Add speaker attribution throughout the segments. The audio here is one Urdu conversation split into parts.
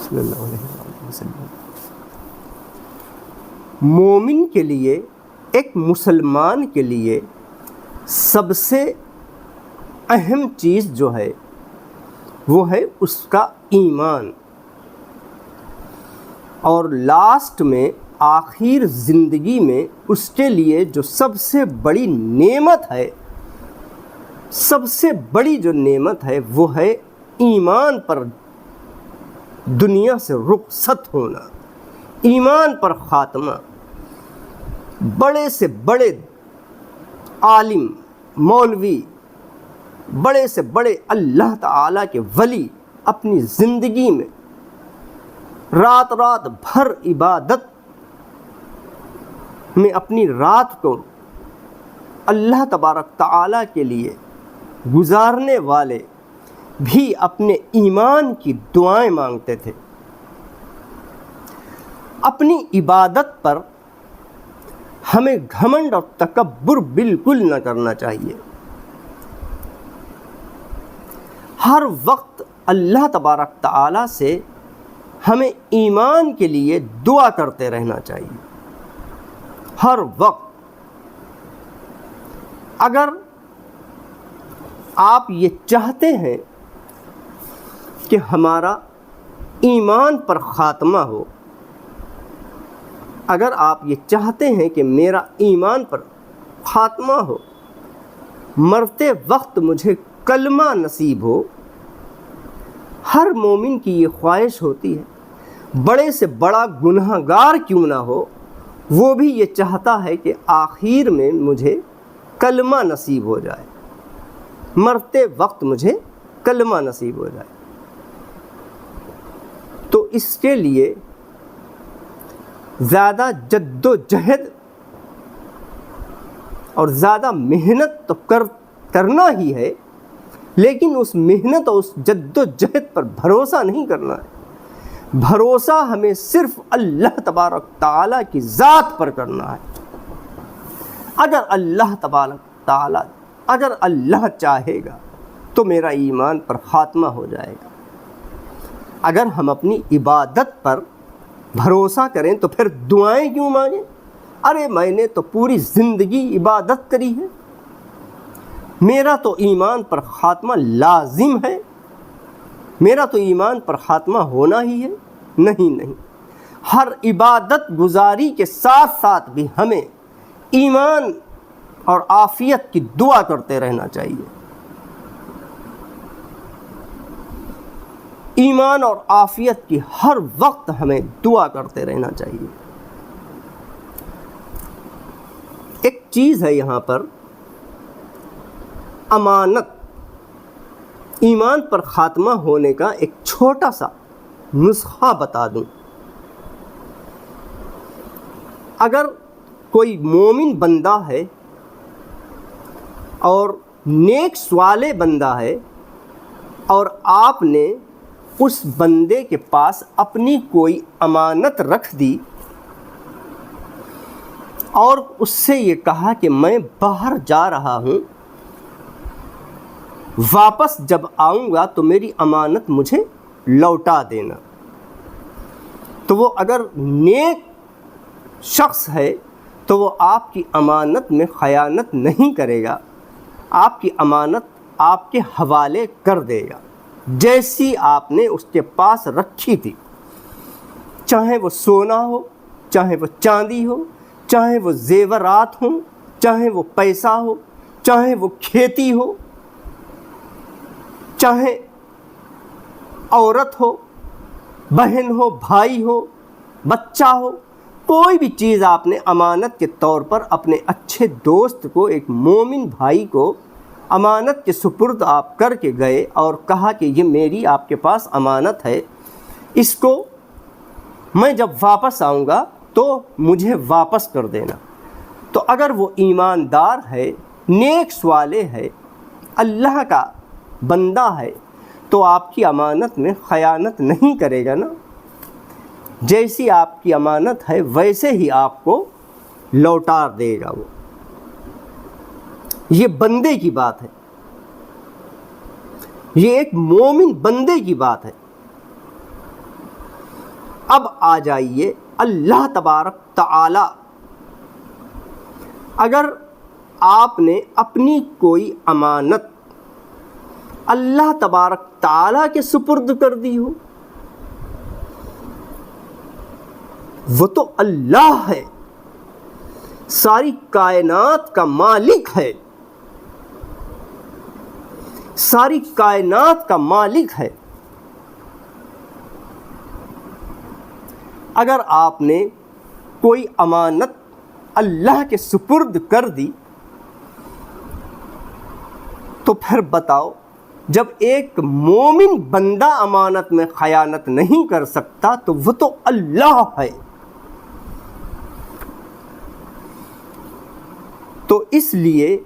Speaker 1: صلی اللہ علیہ وسلم۔ مومن کے لیے، ایک مسلمان کے لیے سب سے اہم چیز جو ہے وہ ہے اس کا ایمان، اور لاسٹ میں آخر زندگی میں اس کے لیے جو سب سے بڑی نعمت ہے، سب سے بڑی جو نعمت ہے وہ ہے ایمان پر دنیا سے رخصت ہونا، ایمان پر خاتمہ۔ بڑے سے بڑے عالم، مولوی، بڑے سے بڑے اللہ تعالیٰ کے ولی اپنی زندگی میں رات رات بھر عبادت میں اپنی رات کو اللہ تبارک تعالیٰ کے لیے گزارنے والے بھی اپنے ایمان کی دعائیں مانگتے تھے۔ اپنی عبادت پر ہمیں گھمنڈ اور تکبر بالکل نہ کرنا چاہیے۔ ہر وقت اللہ تبارک تعالیٰ سے ہمیں ایمان کے لیے دعا کرتے رہنا چاہیے، ہر وقت۔ اگر آپ یہ چاہتے ہیں کہ ہمارا ایمان پر خاتمہ ہو، اگر آپ یہ چاہتے ہیں کہ میرا ایمان پر خاتمہ ہو، مرتے وقت مجھے کلمہ نصیب ہو، ہر مومن کی یہ خواہش ہوتی ہے، بڑے سے بڑا گناہ گار کیوں نہ ہو وہ بھی یہ چاہتا ہے کہ آخر میں مجھے کلمہ نصیب ہو جائے، مرتے وقت مجھے کلمہ نصیب ہو جائے۔ تو اس کے لیے زیادہ جد و جہد اور زیادہ محنت تو کرنا ہی ہے، لیکن اس محنت اور اس جد و جہد پر بھروسہ نہیں کرنا ہے۔ بھروسہ ہمیں صرف اللہ تبارک تعالیٰ کی ذات پر کرنا ہے۔ اگر اللہ تبارک تعالیٰ، اگر اللہ چاہے گا تو میرا ایمان پر خاتمہ ہو جائے گا۔ اگر ہم اپنی عبادت پر بھروسہ کریں تو پھر دعائیں کیوں مانگیں؟ ارے میں نے تو پوری زندگی عبادت کری ہے، میرا تو ایمان پر خاتمہ لازم ہے، میرا تو ایمان پر خاتمہ ہونا ہی ہے۔ نہیں، ہر عبادت گزاری کے ساتھ ساتھ بھی ہمیں ایمان اور عافیت کی دعا کرتے رہنا چاہیے۔ ایمان اور عافیت کی ہر وقت ہمیں دعا کرتے رہنا چاہیے۔ ایک چیز ہے یہاں پر امانت، ایمان پر خاتمہ ہونے کا ایک چھوٹا سا نسخہ بتا دوں۔ اگر کوئی مومن بندہ ہے اور نیک صالح بندہ ہے، اور آپ نے اس بندے کے پاس اپنی کوئی امانت رکھ دی اور اس سے یہ کہا کہ میں باہر جا رہا ہوں، واپس جب آؤں گا تو میری امانت مجھے لوٹا دینا، تو وہ اگر نیک شخص ہے تو وہ آپ کی امانت میں خیانت نہیں کرے گا، آپ کی امانت آپ کے حوالے کر دے گا جیسی آپ نے اس کے پاس رکھی تھی، چاہے وہ سونا ہو، چاہے وہ چاندی ہو، چاہے وہ زیورات ہوں، چاہے وہ پیسہ ہو، چاہے وہ کھیتی ہو، چاہے عورت ہو، بہن ہو، بھائی ہو، بچہ ہو، کوئی بھی چیز آپ نے امانت کے طور پر اپنے اچھے دوست کو، ایک مومن بھائی کو امانت کے سپرد آپ کر کے گئے اور کہا کہ یہ میری آپ کے پاس امانت ہے، اس کو میں جب واپس آؤں گا تو مجھے واپس کر دینا، تو اگر وہ ایماندار ہے، نیک صالح ہے، اللہ کا بندہ ہے، تو آپ کی امانت میں خیانت نہیں کرے گا نا، جیسی آپ کی امانت ہے ویسے ہی آپ کو لوٹا دے گا وہ۔ یہ بندے کی بات ہے، یہ ایک مومن بندے کی بات ہے۔ اب آ جائیے اللہ تبارک تعالی، اگر آپ نے اپنی کوئی امانت اللہ تبارک تعالی کے سپرد کر دی ہو، وہ تو اللہ ہے، ساری کائنات کا مالک ہے، ساری کائنات کا مالک ہے۔ اگر آپ نے کوئی امانت اللہ کے سپرد کر دی تو پھر بتاؤ، جب ایک مومن بندہ امانت میں خیانت نہیں کر سکتا تو وہ تو اللہ ہے۔ تو اس لیے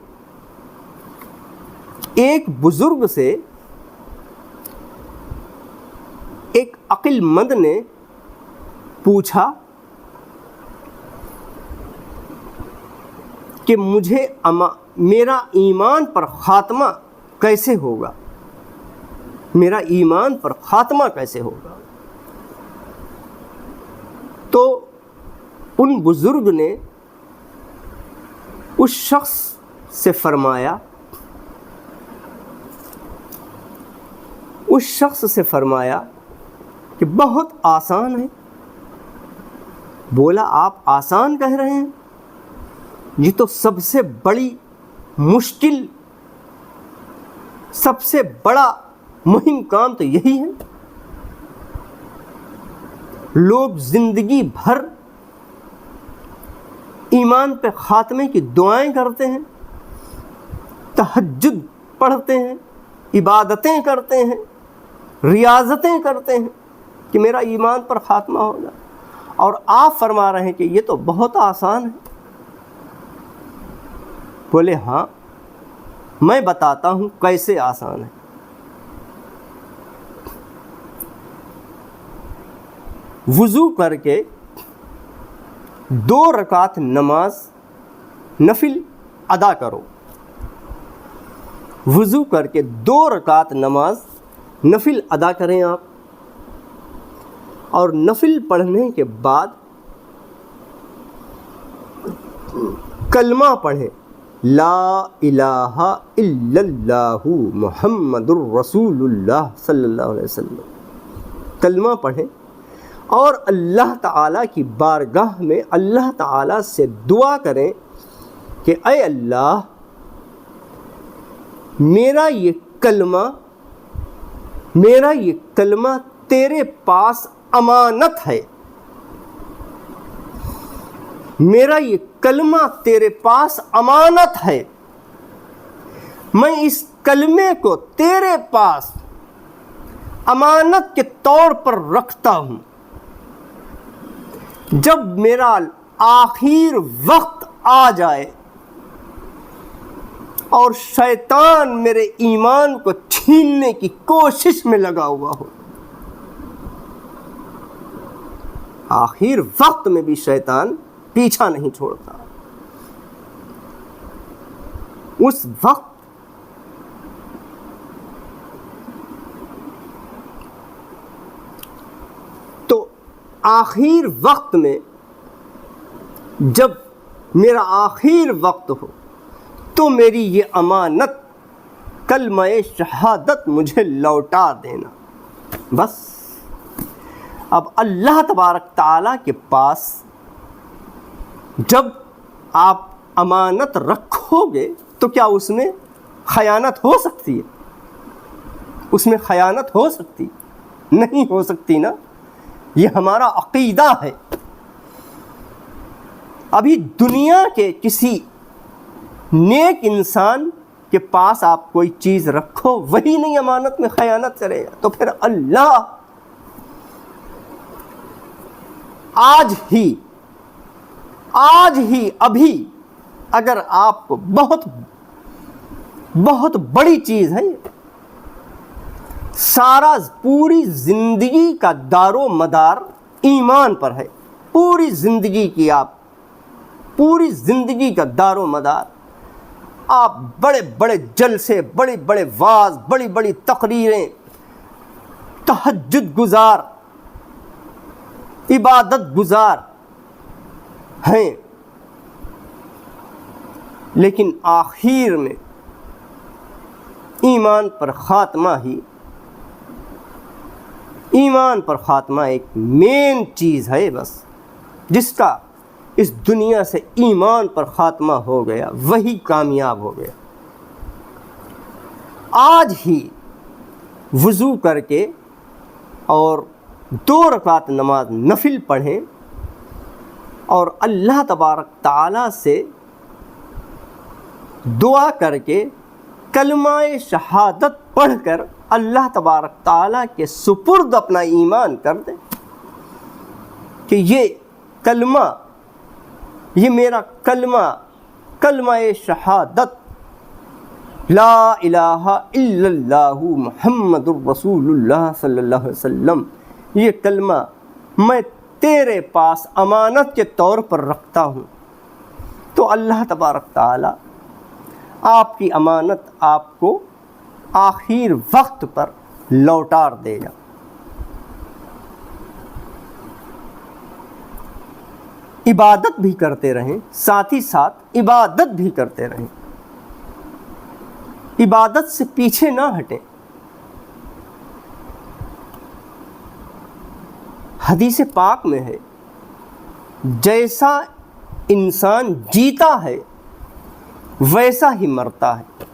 Speaker 1: ایک بزرگ سے ایک عقل مند نے پوچھا کہ مجھے میرا ایمان پر خاتمہ کیسے ہوگا، میرا ایمان پر خاتمہ کیسے ہوگا؟ تو ان بزرگ نے اس شخص سے فرمایا کہ بہت آسان ہے۔ بولا آپ آسان کہہ رہے ہیں؟ یہ تو سب سے بڑی مشکل، سب سے بڑا مہم کام تو یہی ہے۔ لوگ زندگی بھر ایمان پہ خاتمے کی دعائیں کرتے ہیں، تہجد پڑھتے ہیں، عبادتیں کرتے ہیں، ریاضتیں کرتے ہیں کہ میرا ایمان پر خاتمہ ہو جائے، اور آپ فرما رہے ہیں کہ یہ تو بہت آسان ہے۔ بولے ہاں، میں بتاتا ہوں کیسے آسان ہے۔ وضو کر کے 2 رکعت نماز نفل ادا کرو، وضو کر کے 2 رکعت نماز نفل ادا کریں آپ، اور نفل پڑھنے کے بعد کلمہ پڑھیں، لا الہ الا اللہ محمد الرسول اللہ صلی اللہ علیہ وسلم، کلمہ پڑھیں، اور اللہ تعالیٰ کی بارگاہ میں اللہ تعالیٰ سے دعا کریں کہ اے اللہ، میرا یہ کلمہ تیرے پاس امانت ہے، میرا یہ کلمہ تیرے پاس امانت ہے، میں اس کلمے کو تیرے پاس امانت کے طور پر رکھتا ہوں۔ جب میرا آخر وقت آ جائے اور شیطان میرے ایمان کو چھیننے کی کوشش میں لگا ہوا ہو، آخر وقت میں بھی شیطان پیچھا نہیں چھوڑتا، اس وقت تو آخر وقت میں جب میرا آخر وقت ہو تو میری یہ امانت کلمہ شہادت مجھے لوٹا دینا۔ بس اب اللہ تبارک تعالیٰ کے پاس جب آپ امانت رکھو گے تو کیا اس میں خیانت ہو سکتی ہے؟ اس میں خیانت ہو سکتی؟ نہیں ہو سکتی نا۔ یہ ہمارا عقیدہ ہے۔ ابھی دنیا کے کسی نیک انسان کے پاس آپ کوئی چیز رکھو، وہی نہیں امانت میں خیانت کرے گا، تو پھر اللہ آج ہی ابھی اگر آپ کو بہت بڑی چیز ہے، سارا پوری زندگی کا دار و مدار ایمان پر ہے، پوری زندگی کا دار و مدار آپ بڑے بڑے جلسے، بڑے بڑے واعظ، بڑی بڑی تقریریں، تہجد گزار، عبادت گزار ہیں، لیکن آخر میں ایمان پر خاتمہ ایک مین چیز ہے بس، جس کا اس دنیا سے ایمان پر خاتمہ ہو گیا وہی کامیاب ہو گیا۔ آج ہی وضو کر کے اور 2 رکعت نماز نفل پڑھیں اور اللہ تبارک تعالیٰ سے دعا کر کے کلمہ شہادت پڑھ کر اللہ تبارک تعالیٰ کے سپرد اپنا ایمان کر دیں کہ یہ میرا کلمہ شہادت لا الہ الا اللہ محمد الرسول اللہ صلی اللہ علیہ وسلم، یہ کلمہ میں تیرے پاس امانت کے طور پر رکھتا ہوں، تو اللہ تبارک تعالیٰ آپ کی امانت آپ کو آخر وقت پر لوٹار دے گا۔ عبادت بھی کرتے رہیں، ساتھ ہی ساتھ عبادت بھی کرتے رہیں، عبادت سے پیچھے نہ ہٹیں۔ حدیث پاک میں ہے، جیسا انسان جیتا ہے ویسا ہی مرتا ہے،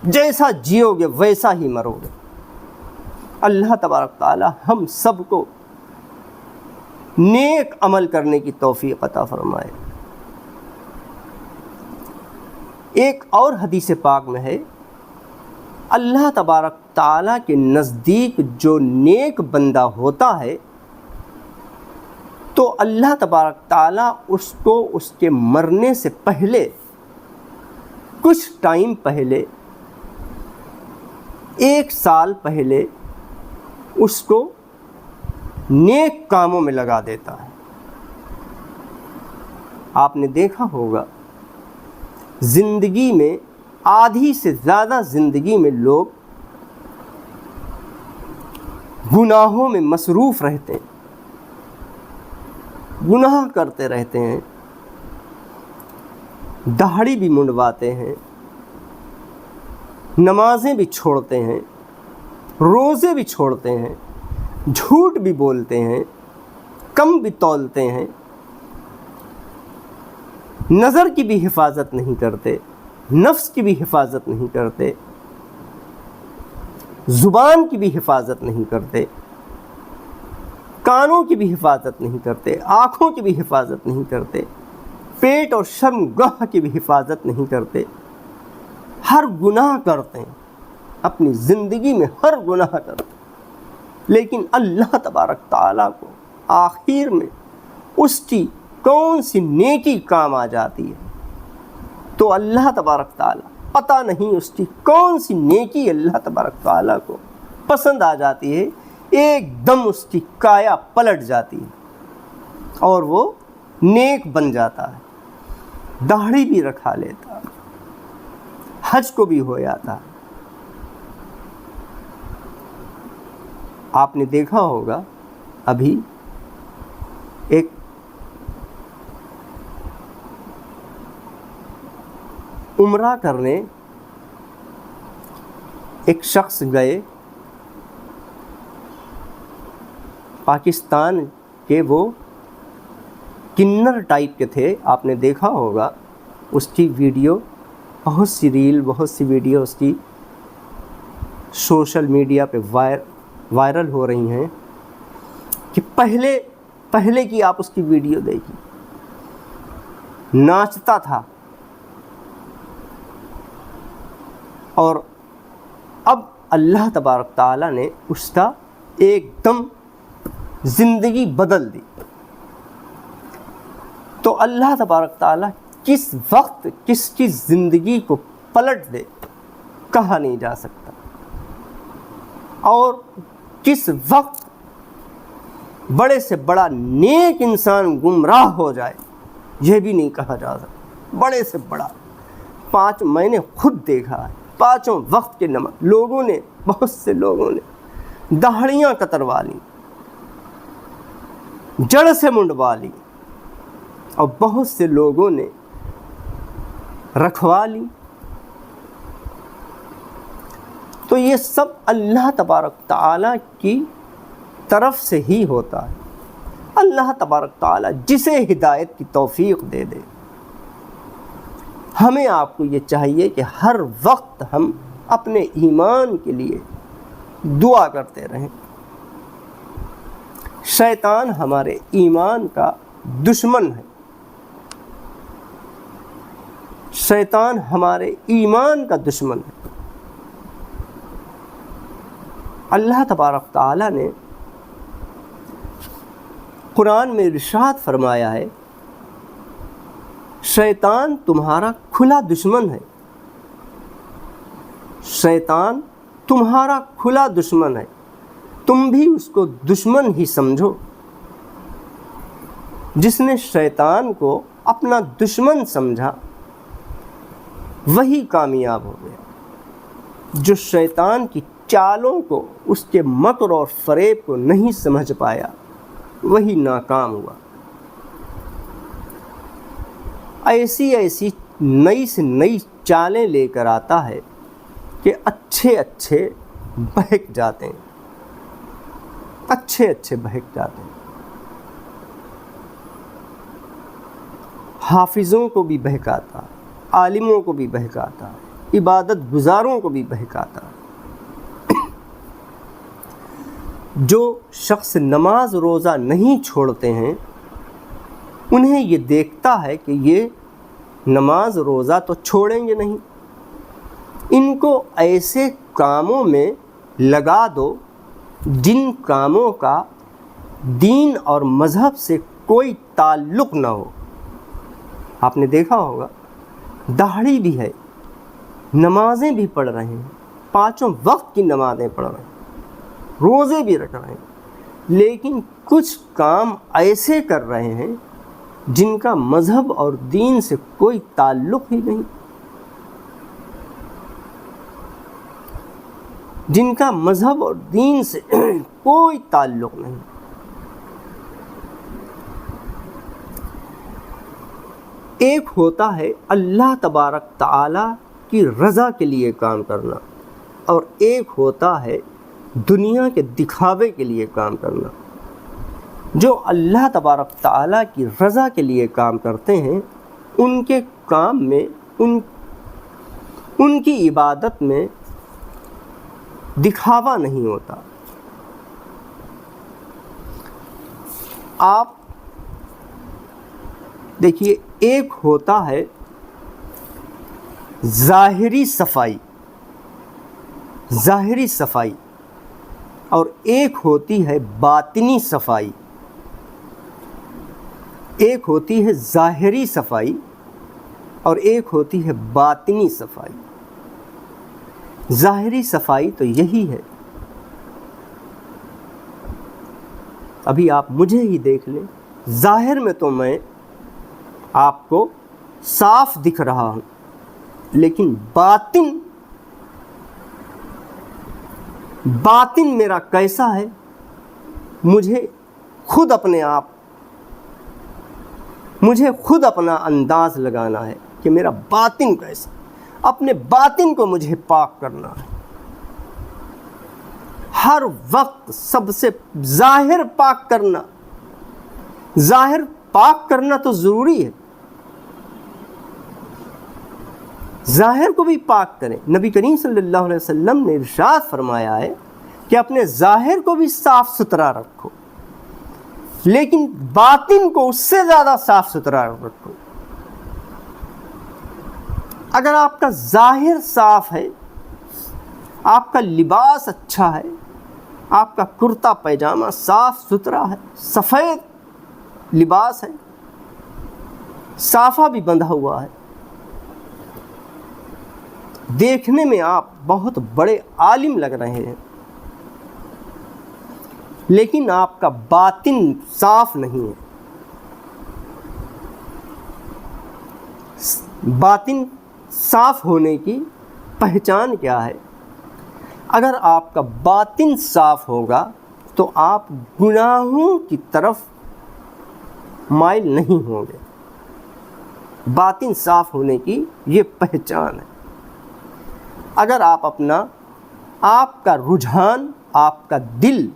Speaker 1: جیسا جیو گے ویسا ہی مرو گے۔ اللہ تبارک تعالی ہم سب کو نیک عمل کرنے کی توفیق عطا فرمائے۔ ایک اور حدیث پاک میں ہے، اللہ تبارک تعالیٰ کے نزدیک جو نیک بندہ ہوتا ہے تو اللہ تبارک تعالیٰ اس کو اس کے مرنے سے پہلے کچھ ٹائم پہلے 1 سال پہلے اس کو نیک کاموں میں لگا دیتا ہے۔ آپ نے دیکھا ہوگا زندگی میں آدھی سے زیادہ زندگی میں لوگ گناہوں میں مصروف رہتے ہیں، گناہ کرتے رہتے ہیں، داڑھی بھی منڈواتے ہیں، نمازیں بھی چھوڑتے ہیں، روزے بھی چھوڑتے ہیں، جھوٹ بھی بولتے ہیں، کم بھی تولتے ہیں، نظر کی بھی حفاظت نہیں کرتے، نفس کی بھی حفاظت نہیں کرتے، زبان کی بھی حفاظت نہیں کرتے، کانوں کی بھی حفاظت نہیں کرتے، آنکھوں کی بھی حفاظت نہیں کرتے، پیٹ اور شرمگاہ کی بھی حفاظت نہیں کرتے، ہر گناہ کرتے ہیں، اپنی زندگی میں ہر گناہ کرتے ہیں، لیکن اللہ تبارک تعالیٰ کو آخر میں اس کی کون سی نیکی کام آ جاتی ہے تو اللہ تبارک تعالیٰ پتہ نہیں اس کی کون سی نیکی اللہ تبارک تعالیٰ کو پسند آ جاتی ہے، ایک دم اس کی کایا پلٹ جاتی ہے اور وہ نیک بن جاتا ہے، داڑھی بھی رکھا لیتا ہے، حج کو بھی ہو جاتا ہے۔ آپ نے دیکھا ہوگا ابھی ایک عمرہ کرنے ایک شخص گئے، پاکستان کے، وہ کنر ٹائپ کے تھے، آپ نے دیکھا ہوگا اس کی ویڈیو، بہت سی ریل، بہت سی ویڈیو اس کی سوشل میڈیا پہ وائرل ہو رہی ہیں کہ پہلے کی آپ اس کی ویڈیو دیکھیں، ناچتا تھا اور اب اللہ تبارک تعالیٰ نے اس کا ایک دم زندگی بدل دی۔ تو اللہ تبارک تعالیٰ کس وقت کس کی زندگی کو پلٹ دے کہا نہیں جا سکتا، اور کس وقت بڑے سے بڑا نیک انسان گمراہ ہو جائے یہ بھی نہیں کہا جا سکتا، بڑے سے بڑا۔ میں نے خود دیکھا ہے، 5 وقت کے نماز لوگوں نے، بہت سے لوگوں نے داڑھیاں کتروا لیں، جڑ سے منڈوا لی اور بہت سے لوگوں نے رکھوا لی. تو یہ سب اللہ تبارک تعالیٰ کی طرف سے ہی ہوتا ہے. اللہ تبارک تعالیٰ جسے ہدایت کی توفیق دے دے. ہمیں آپ کو یہ چاہیے کہ ہر وقت ہم اپنے ایمان کے لیے دعا کرتے رہیں. شیطان ہمارے ایمان کا دشمن ہے. شیطان ہمارے ایمان کا دشمن ہے. اللہ تبارک تعالیٰ نے قرآن میں ارشاد فرمایا ہے شیطان تمہارا کھلا دشمن ہے. شیطان تمہارا کھلا دشمن ہے، تم بھی اس کو دشمن ہی سمجھو. جس نے شیطان کو اپنا دشمن سمجھا وہی کامیاب ہو گیا. جو شیطان کی چالوں کو، اس کے مکر اور فریب کو نہیں سمجھ پایا وہی ناکام ہوا. ایسی نئی سے نئی چالیں لے کر آتا ہے کہ اچھے بہک جاتے ہیں. اچھے بہک جاتے ہیں. حافظوں کو بھی بہکاتا، عالموں کو بھی بہکاتا، عبادت گزاروں کو بھی بہکاتا. جو شخص نماز روزہ نہیں چھوڑتے ہیں انہیں یہ دیکھتا ہے کہ یہ نماز روزہ تو چھوڑیں گے نہیں، ان کو ایسے کاموں میں لگا دو جن کاموں کا دین اور مذہب سے کوئی تعلق نہ ہو. آپ نے دیکھا ہوگا داڑھی بھی ہے، نمازیں بھی پڑھ رہے ہیں، 5 وقت کی نمازیں پڑھ رہے ہیں، روزے بھی رکھ رہے ہیں، لیکن کچھ کام ایسے کر رہے ہیں جن کا مذہب اور دین سے کوئی تعلق ہی نہیں. جن کا مذہب اور دین سے کوئی تعلق نہیں. ایک ہوتا ہے اللہ تبارک تعالیٰ کی رضا کے لیے کام کرنا، اور ایک ہوتا ہے دنیا کے دکھاوے کے لیے کام کرنا. جو اللہ تبارک تعالیٰ کی رضا کے لیے کام کرتے ہیں ان کے کام میں ان کی عبادت میں دکھاوا نہیں ہوتا. آپ دیکھیے ایک ہوتا ہے ظاہری صفائی اور ایک ہوتی ہے باطنی صفائی. ایک ہوتی ہے ظاہری صفائی اور ایک ہوتی ہے باطنی صفائی. ظاہری صفائی تو یہی ہے، ابھی آپ مجھے ہی دیکھ لیں، ظاہر میں تو میں آپ کو صاف دکھ رہا ہوں، لیکن باطن میرا کیسا ہے مجھے خود اپنا انداز لگانا ہے کہ میرا باطن کیسا. اپنے باطن کو مجھے پاک کرنا ہے. ہر وقت سب سے ظاہر پاک کرنا تو ضروری ہے. ظاہر کو بھی پاک کریں. نبی کریم صلی اللہ علیہ وسلم نے ارشاد فرمایا ہے کہ اپنے ظاہر کو بھی صاف ستھرا رکھو، لیکن باطن کو اس سے زیادہ صاف ستھرا رکھو. اگر آپ کا ظاہر صاف ہے، آپ کا لباس اچھا ہے، آپ کا کرتا پیجامہ صاف ستھرا ہے، سفید لباس ہے، صافہ بھی بندھا ہوا ہے، دیکھنے میں آپ بہت بڑے عالم لگ رہے ہیں، لیکن آپ کا باطن صاف نہیں ہے. باطن صاف ہونے کی پہچان کیا ہے؟ اگر آپ کا باطن صاف ہوگا تو آپ گناہوں کی طرف مائل نہیں ہوں گے۔ باطن صاف ہونے کی یہ پہچان ہے۔ اگر آپ کا رجحان، آپ کا دل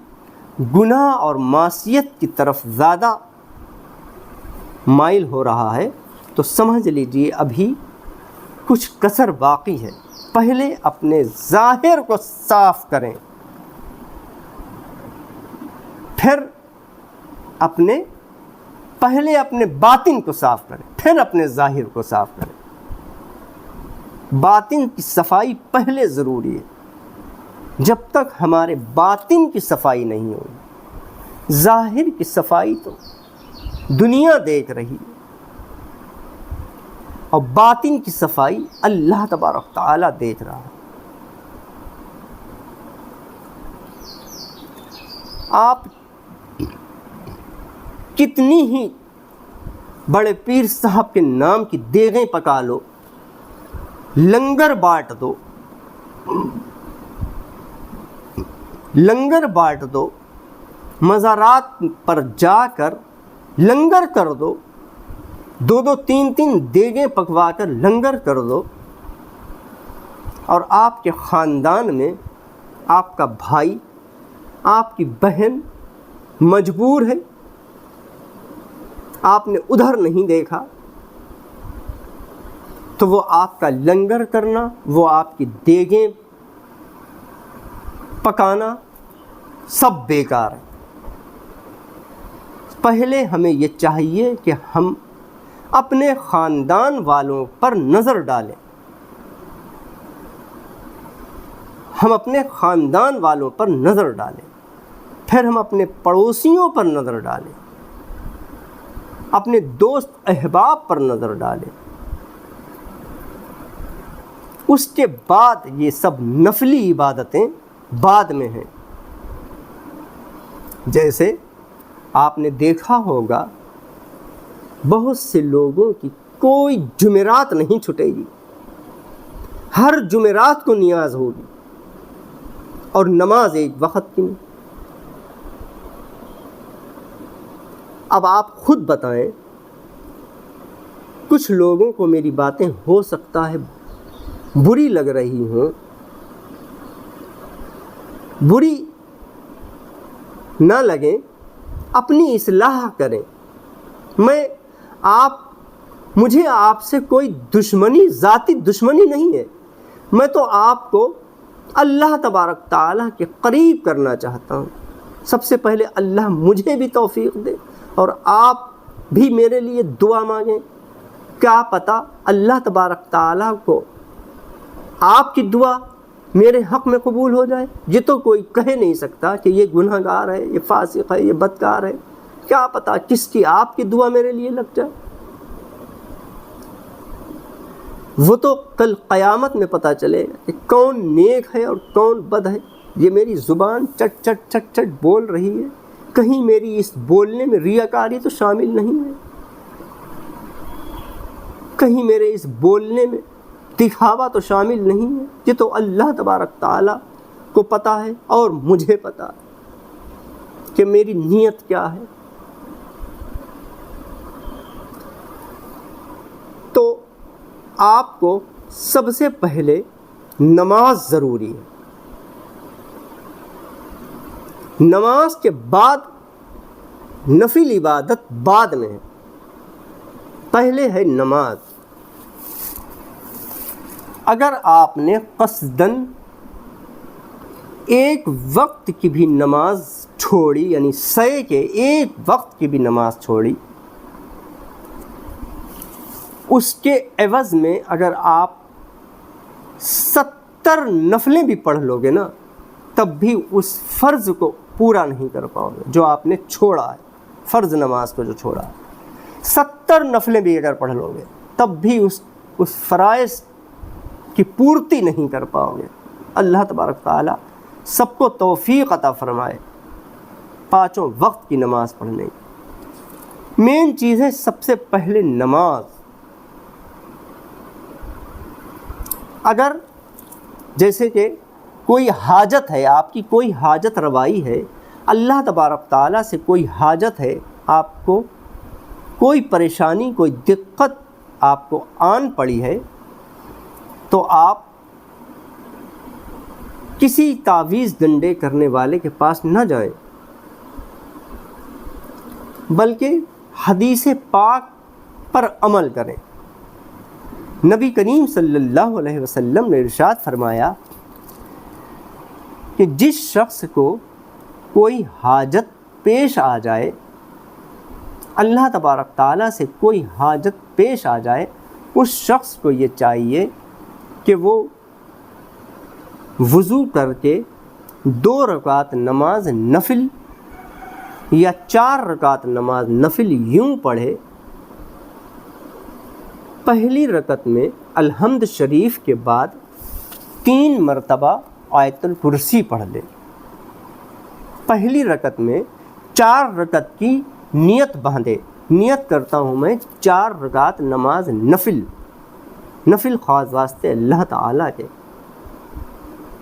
Speaker 1: گناہ اور معصیت کی طرف زیادہ مائل ہو رہا ہے تو سمجھ لیجئے ابھی کچھ کسر باقی ہے۔ پہلے اپنے ظاہر کو صاف کریں، پھر پہلے اپنے باطن کو صاف کریں، پھر اپنے ظاہر کو صاف کریں۔ باطن کی صفائی پہلے ضروری ہے۔ جب تک ہمارے باطن کی صفائی نہیں ہوگی، ظاہر کی صفائی تو دنیا دیکھ رہی ہے، اور باطن کی صفائی اللہ تبارک تعالیٰ دیکھ رہا ہے۔ آپ کتنی ہی بڑے پیر صاحب کے نام کی دیگیں پکا لو، لنگر بانٹ دو، مزارات پر جا کر لنگر کر دو، 2 3 دیگیں پکوا کر لنگر کر دو، اور آپ کے خاندان میں آپ کا بھائی، آپ کی بہن مجبور ہے، آپ نے ادھر نہیں دیکھا، تو وہ آپ کا لنگر کرنا، وہ آپ کی دیگیں پکانا سب بیکار ہے۔ پہلے ہمیں یہ چاہیے کہ ہم اپنے خاندان والوں پر نظر ڈالیں، پھر ہم اپنے پڑوسیوں پر نظر ڈالیں، اپنے دوست احباب پر نظر ڈالیں۔ اس کے بعد یہ سب نفلی عبادتیں بعد میں ہیں۔ جیسے آپ نے دیکھا ہوگا بہت سے لوگوں کی کوئی جمعرات نہیں چھٹے گی، ہر جمعرات کو نیاز ہوگی، اور نماز ایک وقت کی نہیں۔ اب آپ خود بتائیں، کچھ لوگوں کو میری باتیں ہو سکتا ہے بری لگ رہی ہوں، بری نہ لگیں، اپنی اصلاح کریں۔ مجھے آپ سے کوئی ذاتی دشمنی نہیں ہے، میں تو آپ کو اللہ تبارک تعالیٰ کے قریب کرنا چاہتا ہوں۔ سب سے پہلے اللہ مجھے بھی توفیق دے، اور آپ بھی میرے لیے دعا مانگیں۔ کیا پتہ اللہ تبارک تعالیٰ کو آپ کی دعا میرے حق میں قبول ہو جائے۔ یہ تو کوئی کہہ نہیں سکتا کہ یہ گناہ گار ہے، یہ فاسق ہے، یہ بدکار ہے۔ کیا پتہ کس کی آپ کی دعا میرے لیے لگ جائے۔ وہ تو کل قیامت میں پتہ چلے گا کہ کون نیک ہے اور کون بد ہے۔ یہ میری زبان چٹ چٹ چٹ چٹ بول رہی ہے، کہیں میری اس بولنے میں ریاکاری تو شامل نہیں ہے، کہیں میرے اس بولنے میں دکھاوا تو شامل نہیں ہے۔ یہ تو اللہ تبارک تعالیٰ کو پتہ ہے اور مجھے پتہ ہے کہ میری نیت کیا ہے۔ تو آپ کو سب سے پہلے نماز ضروری ہے، نماز کے بعد نفل عبادت بعد میں ہے، پہلے ہے نماز۔ اگر آپ نے قصداً ایک وقت کی بھی نماز چھوڑی، یعنی سہ کے ایک وقت کی بھی نماز چھوڑی، اس کے عوض میں اگر آپ 70 نفلیں بھی پڑھ لو گے نا، تب بھی اس فرض کو پورا نہیں کر پاؤ گے جو آپ نے چھوڑا ہے، فرض نماز کو جو چھوڑا ہے۔ 70 نفلیں بھی اگر پڑھ لو گے تب بھی اس فرائض کی پورتی نہیں کر پاؤ گے۔ اللہ تبارک تعالیٰ سب کو توفیق عطا فرمائے 5 وقت کی نماز پڑھنے کی۔ مین چیز ہے سب سے پہلے نماز۔ اگر جیسے کہ کوئی حاجت ہے، آپ کی کوئی حاجت روائی ہے، اللہ تبارک تعالیٰ سے کوئی حاجت ہے آپ کو، کوئی پریشانی کوئی دقت آپ کو آن پڑی ہے تو آپ کسی تعویذ ڈنڈے کرنے والے کے پاس نہ جائیں، بلکہ حدیث پاک پر عمل کریں۔ نبی کریم صلی اللہ علیہ وسلم نے ارشاد فرمایا کہ جس شخص کو کوئی حاجت پیش آ جائے، اللہ تبارک تعالیٰ سے کوئی حاجت پیش آ جائے، اس شخص کو یہ چاہیے کہ وہ وضو کر کے 2 رکعت نماز نفل یا 4 رکعت نماز نفل یوں پڑھے۔ پہلی رکعت میں الحمد شریف کے بعد 3 مرتبہ آیت الکرسی پڑھ لے۔ پہلی رکعت میں 4 رکعت کی نیت باندھے، نیت کرتا ہوں میں 4 رکعت نماز نفل خاص واسطے اللہ تعالیٰ کے،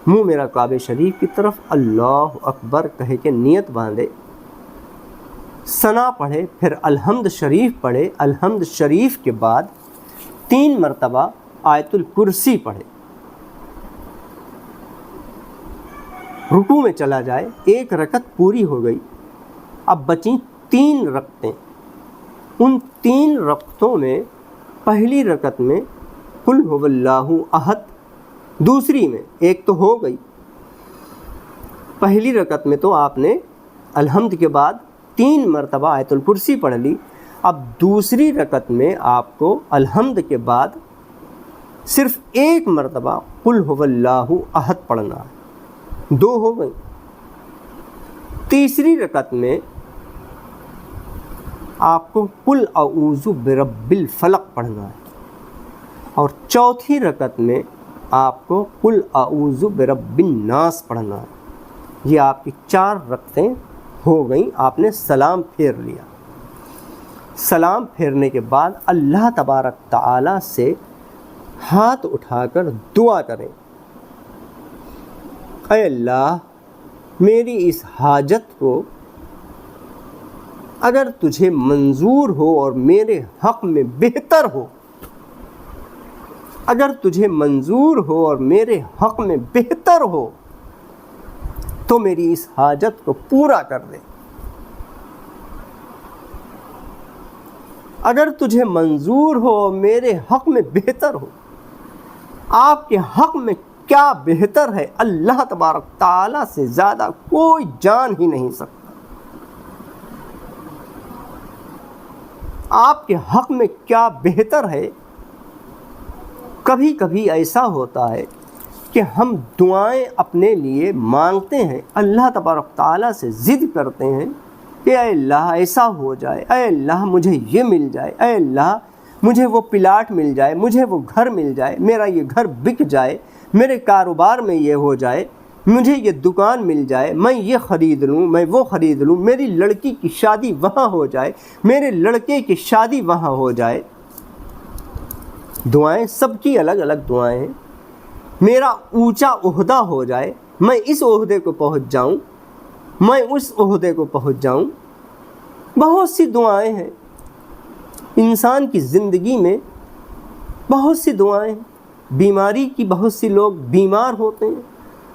Speaker 1: منہ میرا کعبہ شریف کی طرف اللہ اکبر کہے کہ نیت باندھے، ثنا پڑھے، پھر الحمد شریف پڑھے، الحمد شریف کے بعد 3 مرتبہ آیت الکرسی پڑھے، رکوع میں چلا جائے۔ 1 رکعت پوری ہو گئی، اب بچیں 3 رکعتیں۔ ان 3 رکعتوں میں پہلی رکعت میں قل هو اللہ احد، دوسری میں 1 تو ہو گئی، پہلی رکعت میں تو آپ نے الحمد کے بعد 3 مرتبہ آیت الکرسی پڑھ لی، اب دوسری رکعت میں آپ کو الحمد کے بعد صرف 1 مرتبہ قل هو اللہ احد پڑھنا ہے، 2 ہو گئی۔ تیسری رکعت میں آپ کو قل اعوذ برب الفلق پڑھنا ہے، اور چوتھی رکعت میں آپ کو قل اعوذ برب الناس پڑھنا ہے۔ یہ آپ کی 4 رکعتیں ہو گئیں، آپ نے سلام پھیر لیا۔ سلام پھیرنے کے بعد اللہ تبارک تعالیٰ سے ہاتھ اٹھا کر دعا کریں، اے اللہ میری اس حاجت کو اگر تجھے منظور ہو اور میرے حق میں بہتر ہو، اگر تجھے منظور ہو اور میرے حق میں بہتر ہو تو میری اس حاجت کو پورا کر دے۔ اگر تجھے منظور ہو اور میرے حق میں بہتر ہو، آپ کے حق میں کیا بہتر ہے اللہ تبارک تعالیٰ سے زیادہ کوئی جان ہی نہیں سکتا۔ آپ کے حق میں کیا بہتر ہے۔ کبھی کبھی ایسا ہوتا ہے کہ ہم دعائیں اپنے لیے مانگتے ہیں، اللہ تبارک تعالیٰ سے ضد کرتے ہیں کہ اے اللہ ایسا ہو جائے، اے اللہ مجھے یہ مل جائے، اے اللہ مجھے وہ پلاٹ مل جائے، مجھے وہ گھر مل جائے، میرا یہ گھر بک جائے، میرے کاروبار میں یہ ہو جائے، مجھے یہ دکان مل جائے، میں یہ خرید لوں، میں وہ خرید لوں، میری لڑکی کی شادی وہاں ہو جائے، میرے لڑکے کی شادی وہاں ہو جائے۔ دعائیں سب کی الگ الگ دعائیں ہیں۔ میرا اونچا عہدہ ہو جائے، میں اس عہدے کو پہنچ جاؤں، میں اس عہدے کو پہنچ جاؤں۔ بہت سی دعائیں ہیں انسان کی زندگی میں، بہت سی دعائیں ہیں۔ بیماری کی بہت سی لوگ بیمار ہوتے ہیں،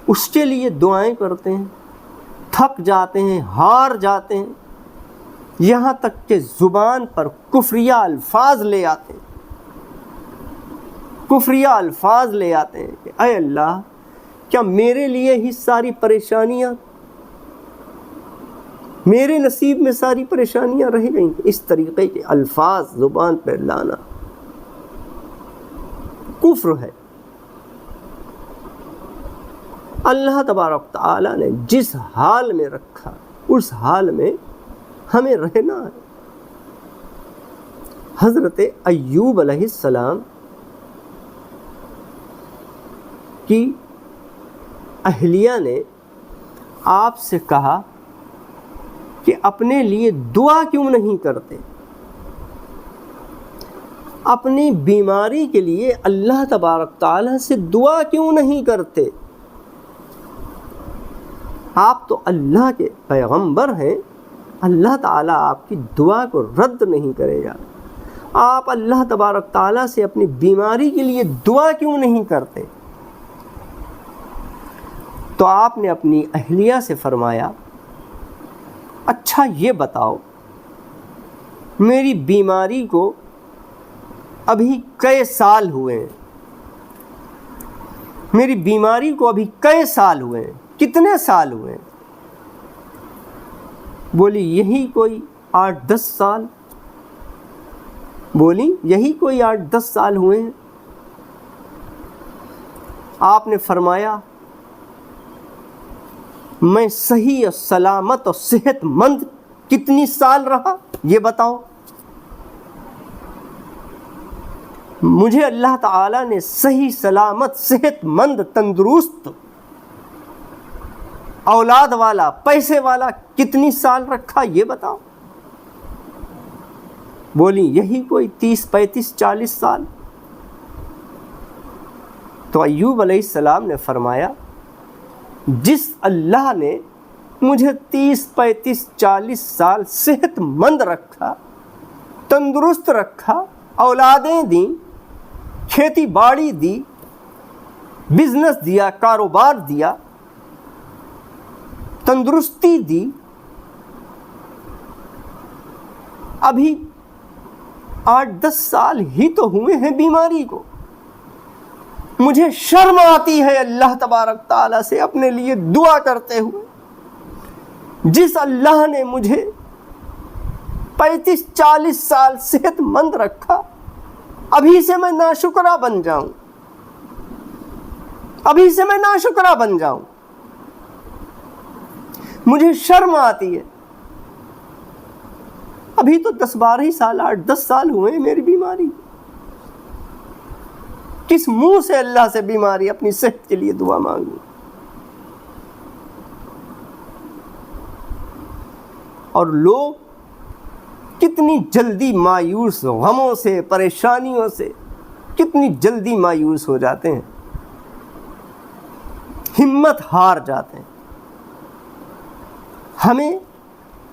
Speaker 1: اس کے لیے دعائیں کرتے ہیں، تھک جاتے ہیں، ہار جاتے ہیں، یہاں تک کہ زبان پر کفریہ الفاظ لے آتے ہیں، کفریہ الفاظ لے آتے ہیں کہ اے اللہ کیا میرے لیے ہی ساری پریشانیاں، میرے نصیب میں ساری پریشانیاں رہ گئیں؟ اس طریقے کے الفاظ زبان پر لانا کفر ہے۔ اللہ تبارک تعالیٰ نے جس حال میں رکھا اس حال میں ہمیں رہنا ہے۔ حضرت ایوب علیہ السلام کی اہلیہ نے آپ سے کہا کہ اپنے لیے دعا کیوں نہیں کرتے، اپنی بیماری کے لیے اللہ تبارک تعالیٰ سے دعا کیوں نہیں کرتے؟ آپ تو اللہ کے پیغمبر ہیں، اللہ تعالیٰ آپ کی دعا کو رد نہیں کرے گا. آپ اللہ تبارک تعالیٰ سے اپنی بیماری کے لیے دعا کیوں نہیں کرتے؟ تو آپ نے اپنی اہلیہ سے فرمایا اچھا یہ بتاؤ میری بیماری کو ابھی کئے سال ہوئے ہیں؟ میری بیماری کو ابھی کئے سال ہوئے ہیں؟ کتنے سال ہوئے ہیں؟ بولی یہی کوئی 8-10 سال. بولی یہی کوئی 8-10 سال ہوئے ہیں. آپ نے فرمایا میں صحیح اور سلامت اور صحت مند کتنی سال رہا یہ بتاؤ. مجھے اللہ تعالیٰ نے صحیح سلامت صحت مند تندرست اولاد والا پیسے والا کتنی سال رکھا یہ بتاؤ. بولی یہی کوئی 30-35-40 سال. تو ایوب علیہ السلام نے فرمایا جس اللہ نے مجھے 30-35-40 سال صحت مند رکھا، تندرست رکھا، اولادیں دیں، کھیتی باڑی دی، بزنس دیا، کاروبار دیا، تندرستی دی، ابھی 8-10 سال ہی تو ہوئے ہیں بیماری کو. مجھے شرم آتی ہے اللہ تبارک تعالیٰ سے اپنے لیے دعا کرتے ہوئے. جس اللہ نے مجھے 35-40 سال صحت مند رکھا، ابھی سے میں ناشکرہ بن جاؤں، ابھی سے میں ناشکرہ بن جاؤں. مجھے شرم آتی ہے. ابھی تو 10-12 سال 8-10 سال ہوئے ہیں میری بیماری. کس منہ سے اللہ سے بیماری اپنی صحت کے لیے دعا مانگوں؟ اور لوگ کتنی جلدی مایوس، غموں سے، پریشانیوں سے کتنی جلدی مایوس ہو جاتے ہیں، ہمت ہار جاتے ہیں. ہمیں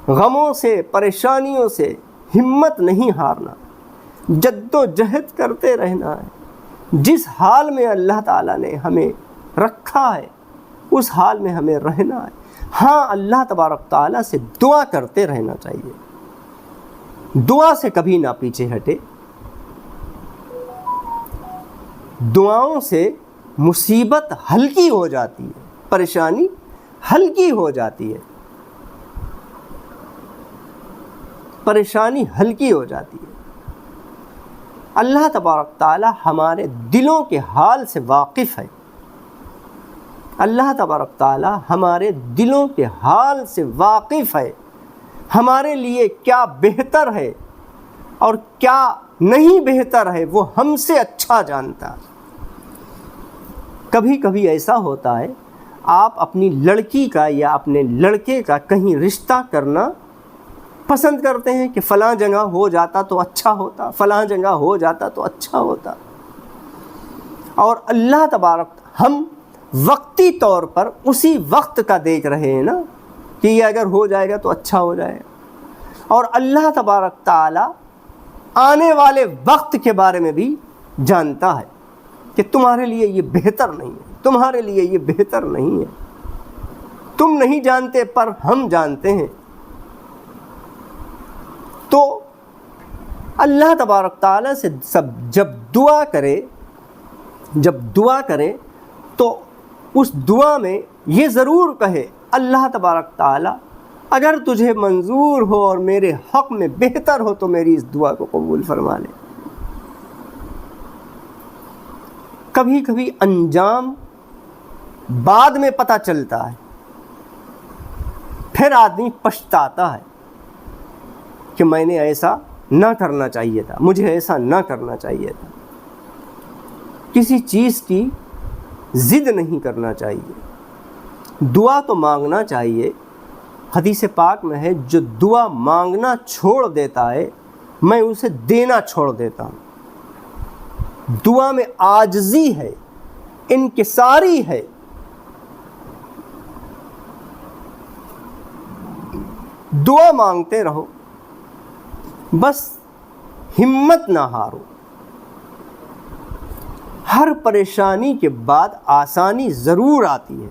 Speaker 1: غموں سے، پریشانیوں سے ہمت نہیں ہارنا، جد و جہد کرتے رہنا ہے. جس حال میں اللہ تعالیٰ نے ہمیں رکھا ہے اس حال میں ہمیں رہنا ہے. ہاں اللہ تبارک تعالیٰ سے دعا کرتے رہنا چاہیے، دعا سے کبھی نہ پیچھے ہٹے. دعاؤں سے مصیبت ہلکی ہو جاتی ہے، پریشانی ہلکی ہو جاتی ہے، پریشانی ہلکی ہو جاتی ہے. اللہ تبارک تعالی ہمارے دلوں کے حال سے واقف ہے. اللہ تبارک تعالی ہمارے دلوں کے حال سے واقف ہے. ہمارے لیے کیا بہتر ہے اور کیا نہیں بہتر ہے وہ ہم سے اچھا جانتا ہے. کبھی کبھی ایسا ہوتا ہے آپ اپنی لڑکی کا یا اپنے لڑکے کا کہیں رشتہ کرنا پسند کرتے ہیں کہ فلاں جگہ ہو جاتا تو اچھا ہوتا، فلاں جگہ ہو جاتا تو اچھا ہوتا. اور اللہ تبارک ہم وقتی طور پر اسی وقت کا دیکھ رہے ہیں نا کہ یہ اگر ہو جائے گا تو اچھا ہو جائے گا. اور اللہ تبارک تعالی آنے والے وقت کے بارے میں بھی جانتا ہے کہ تمہارے لیے یہ بہتر نہیں ہے، تمہارے لیے یہ بہتر نہیں ہے. تم نہیں جانتے پر ہم جانتے ہیں. تو اللہ تبارک تعالیٰ سے جب دعا کرے تو اس دعا میں یہ ضرور کہے اللہ تبارک تعالیٰ اگر تجھے منظور ہو اور میرے حق میں بہتر ہو تو میری اس دعا کو قبول فرما لے. کبھی کبھی انجام بعد میں پتہ چلتا ہے، پھر آدمی پچھتاتا ہے کہ میں نے ایسا نہ کرنا چاہیے تھا، مجھے ایسا نہ کرنا چاہیے تھا. کسی چیز کی ضد نہیں کرنا چاہیے. دعا تو مانگنا چاہیے. حدیث پاک میں ہے جو دعا مانگنا چھوڑ دیتا ہے میں اسے دینا چھوڑ دیتا ہوں. دعا میں عاجزی ہے، انکساری ہے. دعا مانگتے رہو، بس ہمت نہ ہارو۔ ہر پریشانی کے بعد آسانی ضرور آتی ہے۔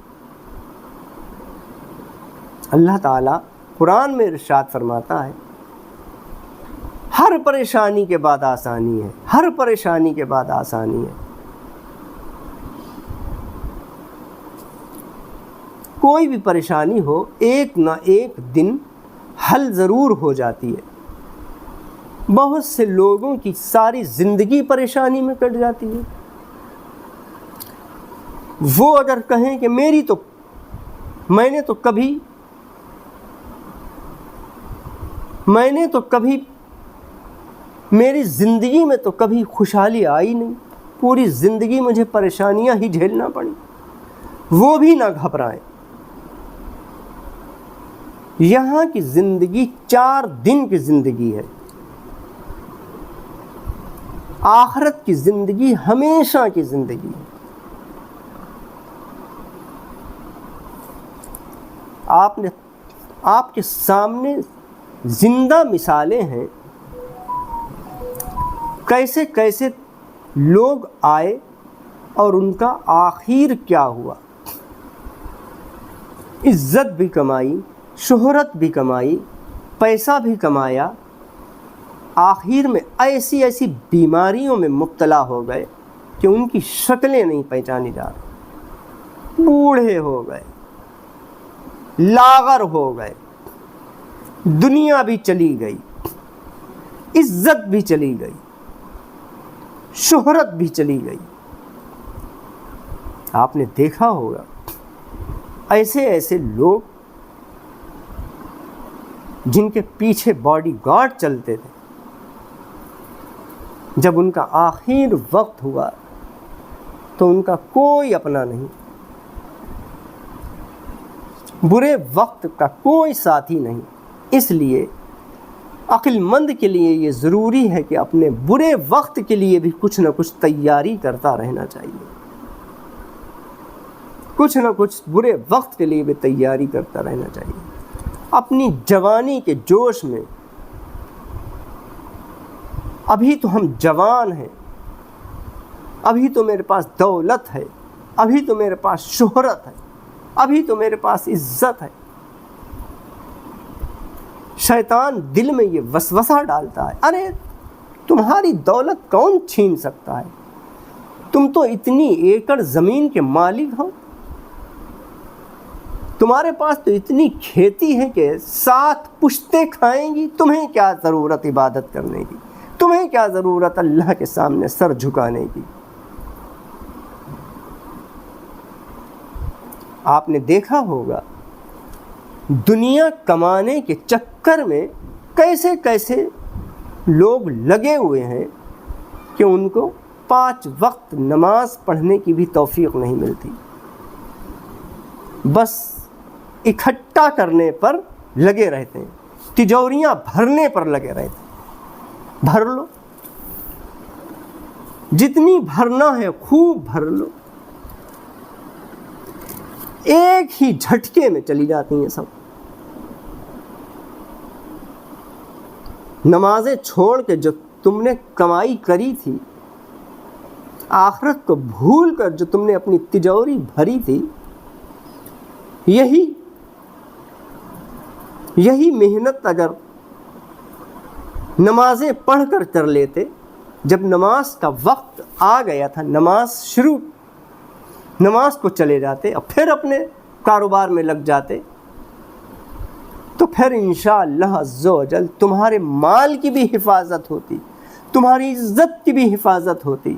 Speaker 1: اللہ تعالیٰ قرآن میں ارشاد فرماتا ہے ہر پریشانی کے بعد آسانی ہے، ہر پریشانی کے بعد آسانی ہے۔ کوئی بھی پریشانی ہو ایک نہ ایک دن حل ضرور ہو جاتی ہے۔ بہت سے لوگوں کی ساری زندگی پریشانی میں کٹ جاتی ہے۔ وہ اگر کہیں کہ میں نے تو کبھی میری زندگی میں تو کبھی خوشحالی آئی نہیں، پوری زندگی مجھے پریشانیاں ہی جھیلنا پڑی، وہ بھی نہ گھبرائیں۔ یہاں کی زندگی 4 دن کی زندگی ہے، آخرت کی زندگی ہمیشہ کی زندگی ہے۔ آپ کے سامنے زندہ مثالیں ہیں، کیسے کیسے لوگ آئے اور ان کا آخر کیا ہوا۔ عزت بھی کمائی، شہرت بھی کمائی، پیسہ بھی کمایا، آخر میں ایسی ایسی بیماریوں میں مبتلا ہو گئے کہ ان کی شکلیں نہیں پہچانی جا رہی، بوڑھے ہو گئے، لاغر ہو گئے، دنیا بھی چلی گئی، عزت بھی چلی گئی، شہرت بھی چلی گئی۔ آپ نے دیکھا ہوگا ایسے ایسے لوگ جن کے پیچھے باڈی گارڈ چلتے تھے، جب ان کا آخر وقت ہوا تو ان کا کوئی اپنا نہیں، برے وقت کا کوئی ساتھی نہیں۔ اس لیے عقل مند کے لیے یہ ضروری ہے کہ اپنے برے وقت کے لیے بھی کچھ نہ کچھ تیاری کرتا رہنا چاہیے، کچھ نہ کچھ برے وقت کے لیے بھی تیاری کرتا رہنا چاہیے۔ اپنی جوانی کے جوش میں، ابھی تو ہم جوان ہیں، ابھی تو میرے پاس دولت ہے، ابھی تو میرے پاس شہرت ہے، ابھی تو میرے پاس عزت ہے۔ شیطان دل میں یہ وسوسہ ڈالتا ہے، ارے تمہاری دولت کون چھین سکتا ہے، تم تو اتنی ایکڑ زمین کے مالک ہو، تمہارے پاس تو اتنی کھیتی ہے کہ 7 پشتیں کھائیں گی، تمہیں کیا ضرورت عبادت کرنے کی، تمہیں کیا ضرورت اللہ کے سامنے سر جھکانے کی۔ آپ نے دیکھا ہوگا دنیا کمانے کے چکر میں کیسے کیسے لوگ لگے ہوئے ہیں کہ ان کو 5 وقت نماز پڑھنے کی بھی توفیق نہیں ملتی، بس اکٹھا کرنے پر لگے رہتے ہیں، تجوریاں بھرنے پر لگے رہتے ہیں۔ بھر لو، جتنی بھرنا ہے خوب بھر لو، ایک ہی جھٹکے میں چلی جاتی ہیں سب۔ نمازیں چھوڑ کے جو تم نے کمائی کری تھی، آخرت کو بھول کر جو تم نے اپنی تجوری بھری تھی، یہی محنت اگر نمازیں پڑھ کر کر لیتے، جب نماز کا وقت آ گیا تھا، نماز کو چلے جاتے اور پھر اپنے کاروبار میں لگ جاتے، تو پھر انشاءاللہ عز و جل تمہارے مال کی بھی حفاظت ہوتی، تمہاری عزت کی بھی حفاظت ہوتی،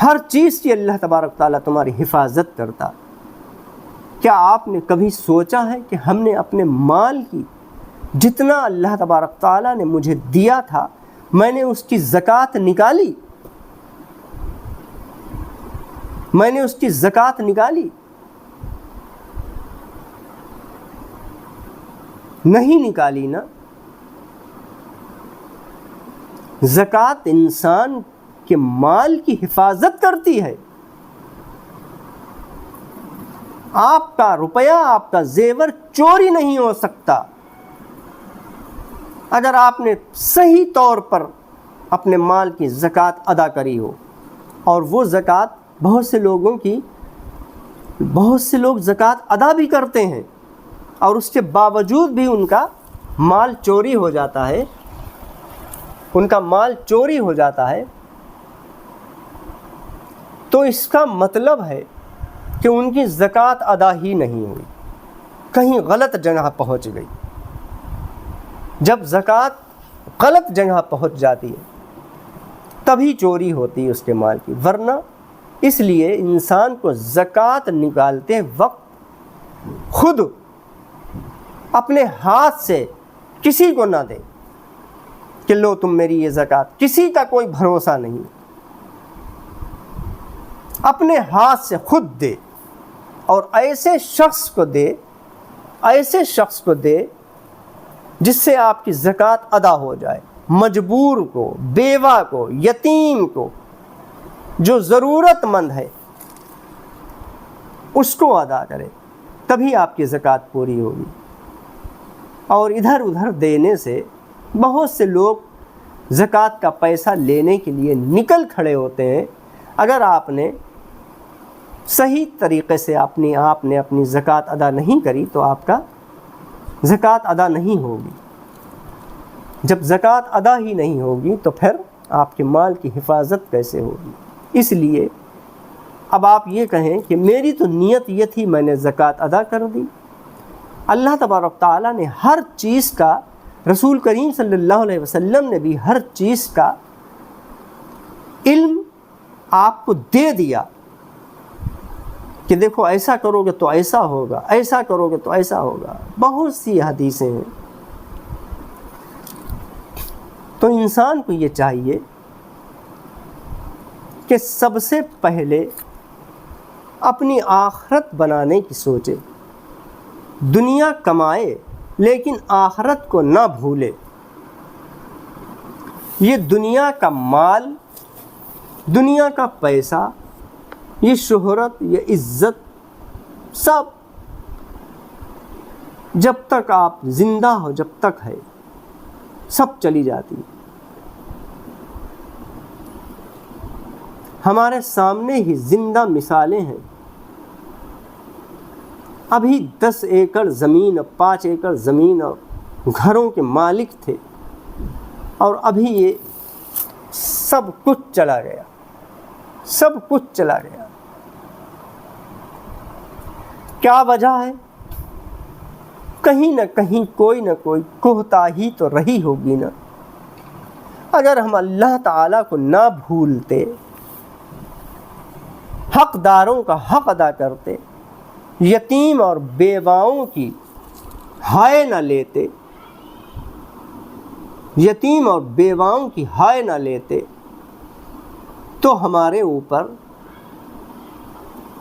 Speaker 1: ہر چیز کی اللہ تبارک تعالیٰ تمہاری حفاظت کرتا۔ کیا آپ نے کبھی سوچا ہے کہ ہم نے اپنے مال کی جتنا اللہ تبارک تعالیٰ نے مجھے دیا تھا، میں نے اس کی زکوٰۃ نکالی؟ میں نے اس کی زکوٰۃ نکالی؟ نہیں نکالی نا۔ زکوٰۃ انسان کے مال کی حفاظت کرتی ہے۔ آپ کا روپیہ، آپ کا زیور چوری نہیں ہو سکتا اگر آپ نے صحیح طور پر اپنے مال کی زکوٰۃ ادا کری ہو. اور وہ زکوٰۃ بہت سے لوگ زکوٰۃ ادا بھی کرتے ہیں اور اس کے باوجود بھی ان کا مال چوری ہو جاتا ہے، تو اس کا مطلب ہے کہ ان کی زکوٰۃ ادا ہی نہیں ہوئی، کہیں غلط جگہ پہنچ گئی. جب زکوٰۃ غلط جگہ پہنچ جاتی ہے تبھی چوری ہوتی ہے اس کے مال کی. ورنہ اس لیے انسان کو زکوٰۃ نکالتے وقت خود اپنے ہاتھ سے کسی کو نہ دے کہ لو تم میری یہ زکوٰۃ. کسی کا کوئی بھروسہ نہیں، اپنے ہاتھ سے خود دے اور ایسے شخص کو دے جس سے آپ کی زکوٰۃ ادا ہو جائے. مجبور کو، بیوہ کو، یتیم کو، جو ضرورت مند ہے اس کو ادا کرے، تبھی آپ کی زکوٰۃ پوری ہوگی. اور ادھر ادھر دینے سے بہت سے لوگ زکوٰۃ کا پیسہ لینے کے لیے نکل کھڑے ہوتے ہیں. اگر آپ نے صحیح طریقے سے آپ نے اپنی زکوٰۃ ادا نہیں کری تو آپ کا زکوٰۃ ادا نہیں ہوگی. جب زکوٰۃ ادا ہی نہیں ہوگی تو پھر آپ کے مال کی حفاظت کیسے ہوگی؟ اس لیے اب آپ یہ کہیں کہ میری تو نیت یہ تھی، میں نے زکوٰۃ ادا کر دی. اللہ تبارک تعالیٰ نے ہر چیز کا، رسول کریم صلی اللہ علیہ وسلم نے بھی ہر چیز کا علم آپ کو دے دیا کہ دیکھو ایسا کرو گے تو ایسا ہوگا، ایسا کرو گے تو ایسا ہوگا. بہت سی حدیثیں ہیں. تو انسان کو یہ چاہیے کہ سب سے پہلے اپنی آخرت بنانے کی سوچے. دنیا کمائے لیکن آخرت کو نہ بھولے. یہ دنیا کا مال، دنیا کا پیسہ، یہ شہرت، یہ عزت، سب جب تک آپ زندہ ہو، جب تک ہے، سب چلی جاتی. ہمارے سامنے ہی زندہ مثالیں ہیں. ابھی 10 ایکڑ زمین اور 5 ایکڑ زمین اور گھروں کے مالک تھے اور ابھی یہ سب کچھ چلا گیا، سب کچھ چلا گیا. کیا وجہ ہے؟ کہیں نہ کہیں کوئی نہ کوئی کوتاہی تو رہی ہوگی نا. اگر ہم اللہ تعالیٰ کو نہ بھولتے، حقداروں کا حق ادا کرتے، یتیم اور بیواؤں کی ہائے نہ لیتے، یتیم اور بیواؤں کی ہائے نہ لیتے، تو ہمارے اوپر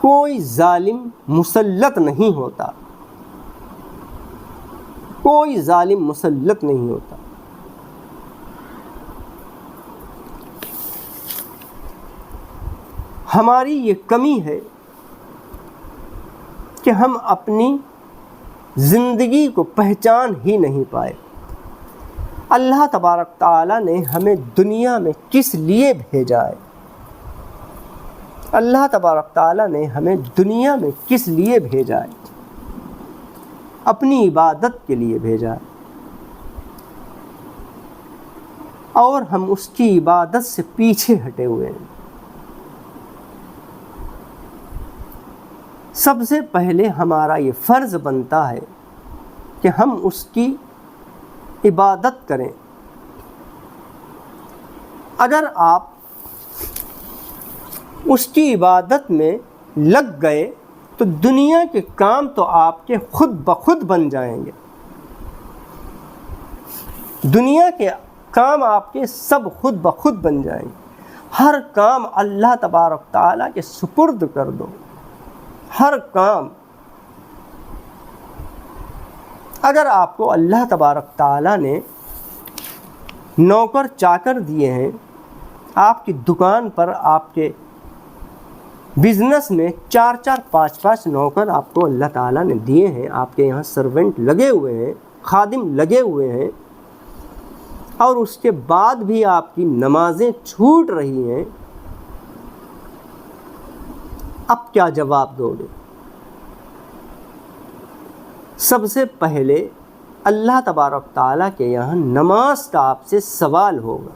Speaker 1: کوئی ظالم مسلط نہیں ہوتا، کوئی ظالم مسلط نہیں ہوتا. ہماری یہ کمی ہے کہ ہم اپنی زندگی کو پہچان ہی نہیں پائے. اللہ تبارک تعالیٰ نے ہمیں دنیا میں کس لیے بھیجا ہے؟ اللہ تبارک تعالیٰ نے ہمیں دنیا میں کس لیے بھیجا ہے؟ اپنی عبادت کے لیے بھیجا ہے، اور ہم اس کی عبادت سے پیچھے ہٹے ہوئے ہیں. سب سے پہلے ہمارا یہ فرض بنتا ہے کہ ہم اس کی عبادت کریں. اگر آپ اس کی عبادت میں لگ گئے تو دنیا کے کام تو آپ کے خود بخود بن جائیں گے. دنیا کے کام آپ کے سب خود بخود بن جائیں گے. ہر کام اللہ تبارک تعالیٰ کے سپرد کر دو، ہر کام. اگر آپ کو اللہ تبارک تعالیٰ نے نوکر چاکر دیے ہیں، آپ کی دکان پر آپ کے بزنس میں 4-4 5-5 نوکر آپ کو اللہ تعالیٰ نے دیے ہیں، آپ کے یہاں سرونٹ لگے ہوئے ہیں، خادم لگے ہوئے ہیں، اور اس کے بعد بھی آپ کی نمازیں چھوٹ رہی ہیں، اب کیا جواب دو گے؟ سب سے پہلے اللہ تبارک تعالیٰ کے یہاں نماز کا آپ سے سوال ہوگا۔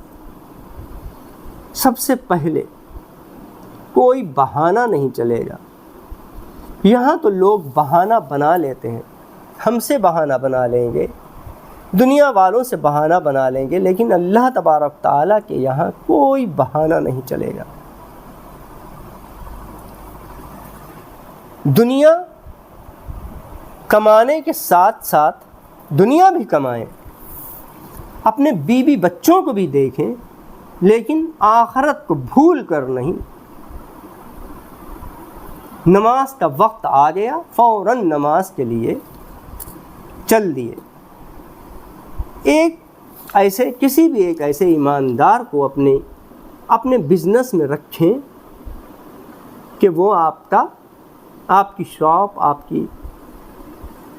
Speaker 1: سب سے پہلے کوئی بہانہ نہیں چلے گا۔ یہاں تو لوگ بہانہ بنا لیتے ہیں، ہم سے بہانہ بنا لیں گے، دنیا والوں سے بہانہ بنا لیں گے، لیکن اللہ تبارک تعالیٰ کے یہاں کوئی بہانہ نہیں چلے گا۔ دنیا کمانے کے ساتھ ساتھ دنیا بھی کمائیں، اپنے بیوی بچوں کو بھی دیکھیں، لیکن آخرت کو بھول کر نہیں۔ نماز کا وقت آ گیا، فوراً نماز کے لیے چل دیے۔ کسی بھی ایک ایسے ایماندار کو اپنے بزنس میں رکھیں کہ وہ آپ کی شاپ،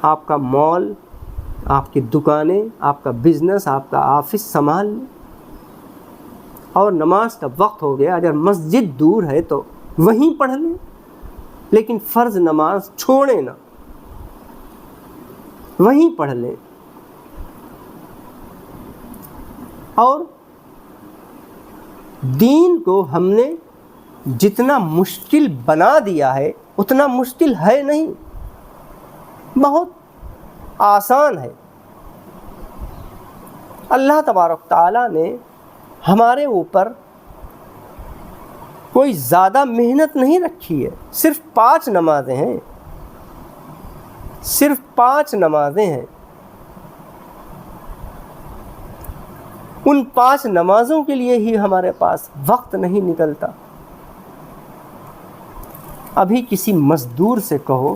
Speaker 1: آپ کا مال، آپ کی دکانیں، آپ کا بزنس، آپ کا آفس سنبھال لیں، اور نماز کا وقت ہو گیا، اگر مسجد دور ہے تو وہیں پڑھ لیں، لیکن فرض نماز چھوڑیں نہ، وہیں پڑھ لیں۔ اور دین کو ہم نے جتنا مشکل بنا دیا ہے اتنا مشکل ہے نہیں، بہت آسان ہے۔ اللہ تبارک تعالیٰ نے ہمارے اوپر کوئی زیادہ محنت نہیں رکھی ہے، صرف 5 نمازیں ہیں، صرف 5 نمازیں ہیں۔ ان 5 نمازوں کے لیے ہی ہمارے پاس وقت نہیں نکلتا۔ ابھی کسی مزدور سے کہو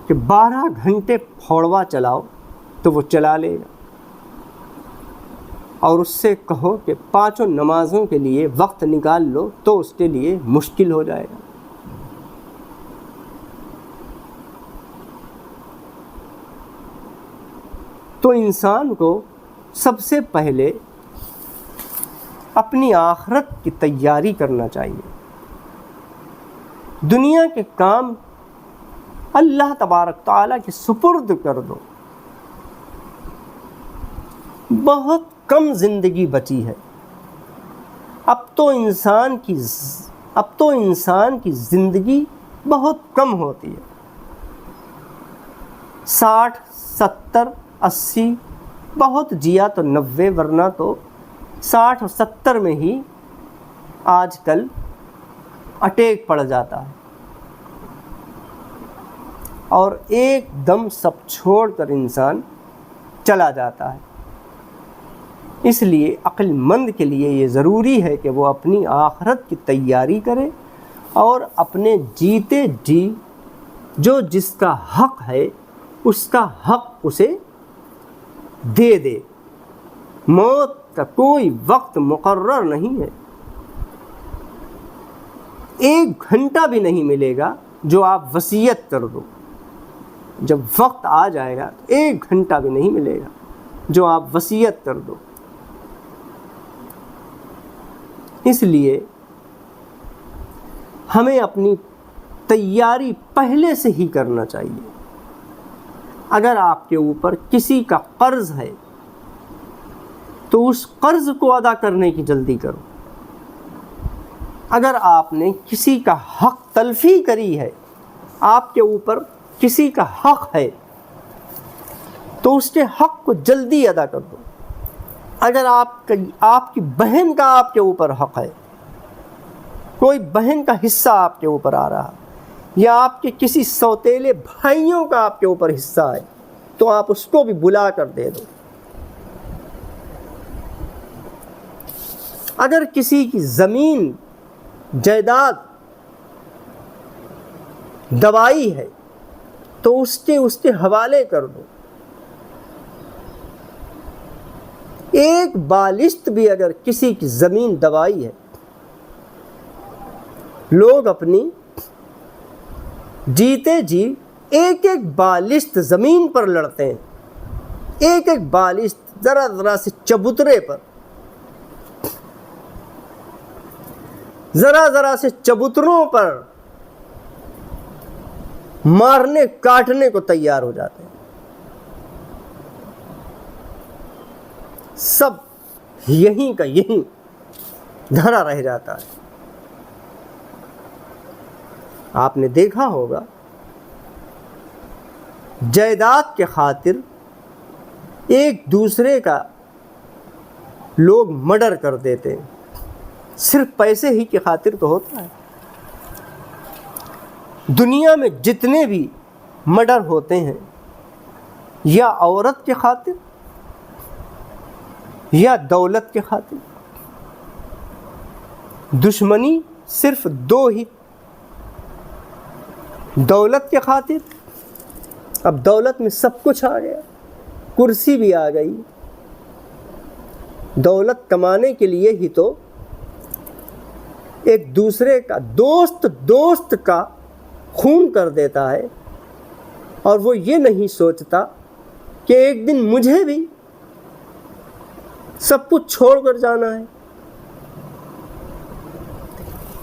Speaker 1: کہ 12 گھنٹے پھوڑوا چلاؤ تو وہ چلا لے گا، اور اس سے کہو کہ 5 نمازوں کے لیے وقت نکال لو تو اس کے لیے مشکل ہو جائے گا۔ تو انسان کو سب سے پہلے اپنی آخرت کی تیاری کرنا چاہیے۔ دنیا کے کام اللہ تبارک تعالیٰ کے سپرد کر دو۔ بہت کم زندگی بچی ہے، اب تو انسان کی زندگی بہت کم ہوتی ہے، 60 70 80، بہت جیا تو 90، ورنہ تو 60 اور 70 میں ہی آج کل اٹیک پڑ جاتا ہے، اور ایک دم سب چھوڑ کر انسان چلا جاتا ہے۔ اس لیے عقل مند کے لیے یہ ضروری ہے کہ وہ اپنی آخرت کی تیاری کرے، اور اپنے جیتے جی جو جس کا حق ہے اس کا حق اسے دے دے۔ موت کا کوئی وقت مقرر نہیں ہے، 1 گھنٹہ بھی نہیں ملے گا جو آپ وصیت کر دو۔ جب وقت آ جائے گا تو 1 گھنٹہ بھی نہیں ملے گا جو آپ وصیت کر دو۔ اس لیے ہمیں اپنی تیاری پہلے سے ہی کرنا چاہیے۔ اگر آپ کے اوپر کسی کا قرض ہے تو اس قرض کو ادا کرنے کی جلدی کرو۔ اگر آپ نے کسی کا حق تلفی کری ہے، آپ کے اوپر کسی کا حق ہے، تو اس کے حق کو جلدی ادا کر دو۔ اگر آپ کی بہن کا آپ کے اوپر حق ہے، کوئی بہن کا حصہ آپ کے اوپر آ رہا، یا آپ کے کسی سوتیلے بھائیوں کا آپ کے اوپر حصہ ہے، تو آپ اس کو بھی بلا کر دے دو۔ اگر کسی کی زمین جائیداد دبائی ہے تو اس کے حوالے کر دو۔ ایک بالشت بھی اگر کسی کی زمین دبائی ہے، لوگ اپنی جیتے جی ایک ایک بالشت زمین پر لڑتے ہیں، ایک ایک بالشت ذرا ذرا سے چبوترے پر، ذرا ذرا سے چبوتروں پر مارنے کاٹنے کو تیار ہو جاتے ہیں۔ سب یہیں کا یہیں دھرا رہ جاتا ہے۔ آپ نے دیکھا ہوگا جائیداد کے خاطر ایک دوسرے کا لوگ مرڈر کر دیتے ہیں، صرف پیسے ہی کی خاطر تو ہوتا ہے۔ دنیا میں جتنے بھی مرڈر ہوتے ہیں یا عورت کی خاطر یا دولت کی خاطر، دشمنی صرف دو ہی، دولت کی خاطر۔ اب دولت میں سب کچھ آ گیا، کرسی بھی آ گئی، دولت کمانے کے لیے ہی تو ایک دوسرے کا دوست کا خون کر دیتا ہے، اور وہ یہ نہیں سوچتا کہ ایک دن مجھے بھی سب کچھ چھوڑ کر جانا ہے۔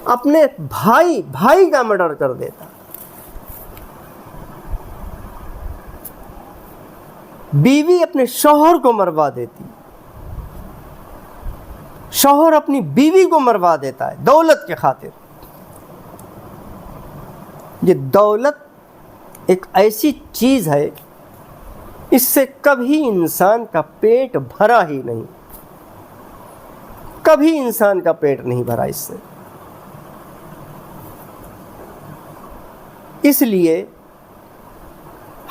Speaker 1: اپنے بھائی کا مرڈر کر دیتا، بیوی اپنے شوہر کو مروا دیتی، شوہر اپنی بیوی کو مروا دیتا ہے دولت کے خاطر۔ یہ دولت ایک ایسی چیز ہے، اس سے کبھی انسان کا پیٹ بھرا ہی نہیں، کبھی انسان کا پیٹ نہیں بھرا اس سے۔ اس لیے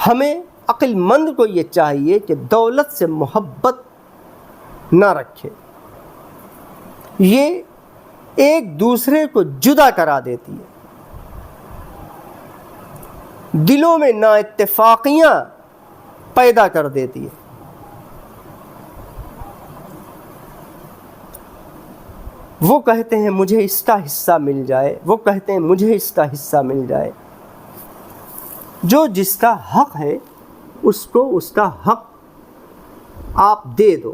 Speaker 1: ہمیں عقل مند کو یہ چاہیے کہ دولت سے محبت نہ رکھے، یہ ایک دوسرے کو جدا کرا دیتی ہے، دلوں میں نا اتفاقیاں پیدا کر دیتی ہے۔ وہ کہتے ہیں مجھے اس کا حصہ مل جائے، وہ کہتے ہیں مجھے اس کا حصہ مل جائے۔ جو جس کا حق ہے اس کو اس کا حق آپ دے دو،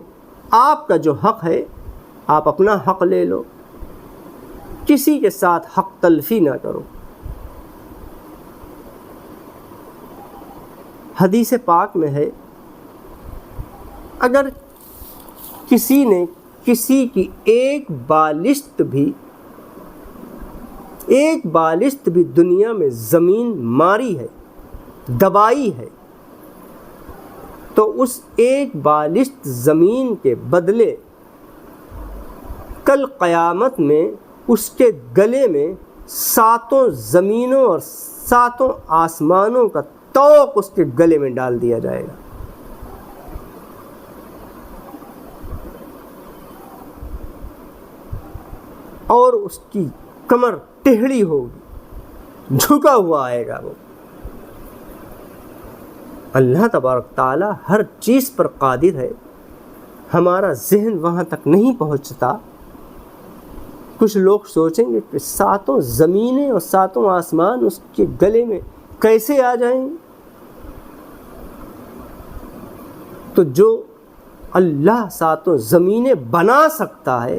Speaker 1: آپ کا جو حق ہے آپ اپنا حق لے لو، کسی کے ساتھ حق تلفی نہ کرو۔ حدیث پاک میں ہے، اگر کسی نے کسی کی ایک بالشت بھی دنیا میں زمین ماری ہے، دبائی ہے، تو اس ایک بالشت زمین کے بدلے کل قیامت میں اس کے گلے میں 7 زمینوں اور 7 آسمانوں کا توق اس کے گلے میں ڈال دیا جائے گا۔ اور اس کی کمر ٹیڑھی ہوگی، جھکا ہوا آئے گا وہ۔ اللہ تبارک تعالی ہر چیز پر قادر ہے، ہمارا ذہن وہاں تک نہیں پہنچتا۔ کچھ لوگ سوچیں گے کہ 7 زمینیں اور 7 آسمان اس کے گلے میں کیسے آ جائیں گے؟ تو جو اللہ 7 زمینیں بنا سکتا ہے،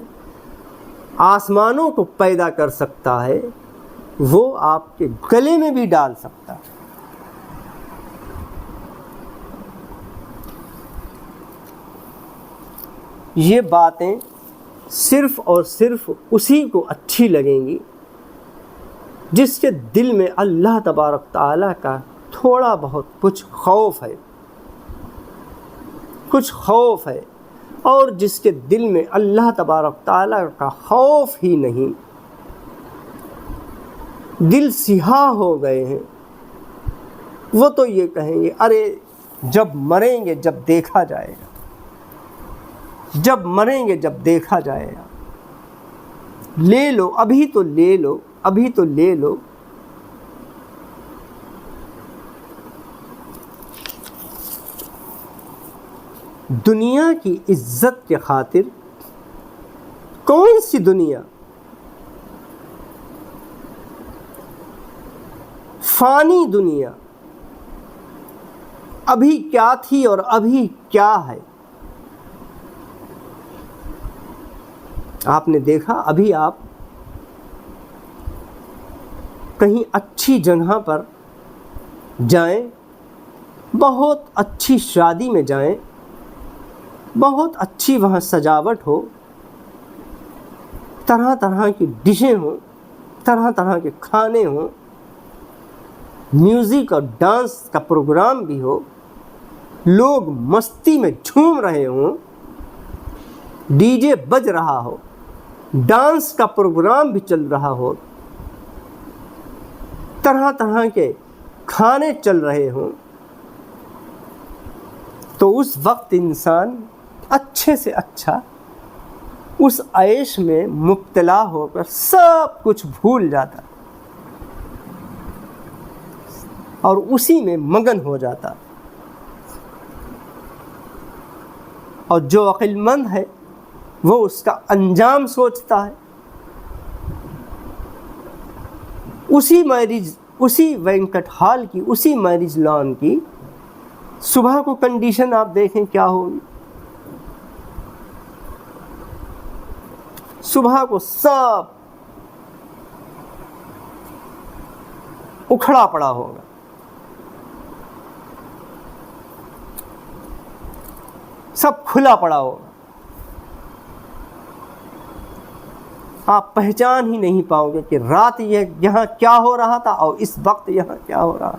Speaker 1: آسمانوں کو پیدا کر سکتا ہے، وہ آپ کے گلے میں بھی ڈال سکتا ہے۔ یہ باتیں صرف اور صرف اسی کو اچھی لگیں گی جس کے دل میں اللہ تبارک تعالیٰ کا تھوڑا بہت کچھ خوف ہے، اور جس کے دل میں اللہ تبارک تعالیٰ کا خوف ہی نہیں، دل سیاہ ہو گئے ہیں، وہ تو یہ کہیں گے ارے جب مریں گے جب دیکھا جائے گا، جب مریں گے جب دیکھا جائے گا، لے لو ابھی تو لے لو، ابھی تو لے لو۔ دنیا کی عزت کے خاطر، کون سی دنیا؟ فانی دنیا، ابھی کیا تھی اور ابھی کیا ہے۔ آپ نے دیکھا، ابھی آپ کہیں اچھی جگہ پر جائیں، بہت اچھی شادی میں جائیں، بہت اچھی وہاں سجاوٹ ہو، طرح طرح کی ڈشیں ہوں، طرح طرح کے کھانے ہوں، میوزک اور ڈانس کا پروگرام بھی ہو، لوگ مستی میں جھوم رہے ہوں، ڈی جے بج رہا ہو، ڈانس کا پروگرام بھی چل رہا ہو، طرح طرح کے کھانے چل رہے ہوں، تو اس وقت انسان اچھے سے اچھا اس عیش میں مبتلا ہو کر سب کچھ بھول جاتا اور اسی میں مگن ہو جاتا۔ اور جو عقل مند ہے وہ اس کا انجام سوچتا ہے۔ اسی وینکٹ ہال کی، اسی میرج لان کی صبح کو کنڈیشن آپ دیکھیں کیا ہوگی۔ صبح کو سب اکھڑا پڑا ہوگا، سب کھلا پڑا ہوگا، آپ پہچان ہی نہیں پاؤ گے کہ رات یہاں کیا ہو رہا تھا اور اس وقت یہاں کیا ہو رہا۔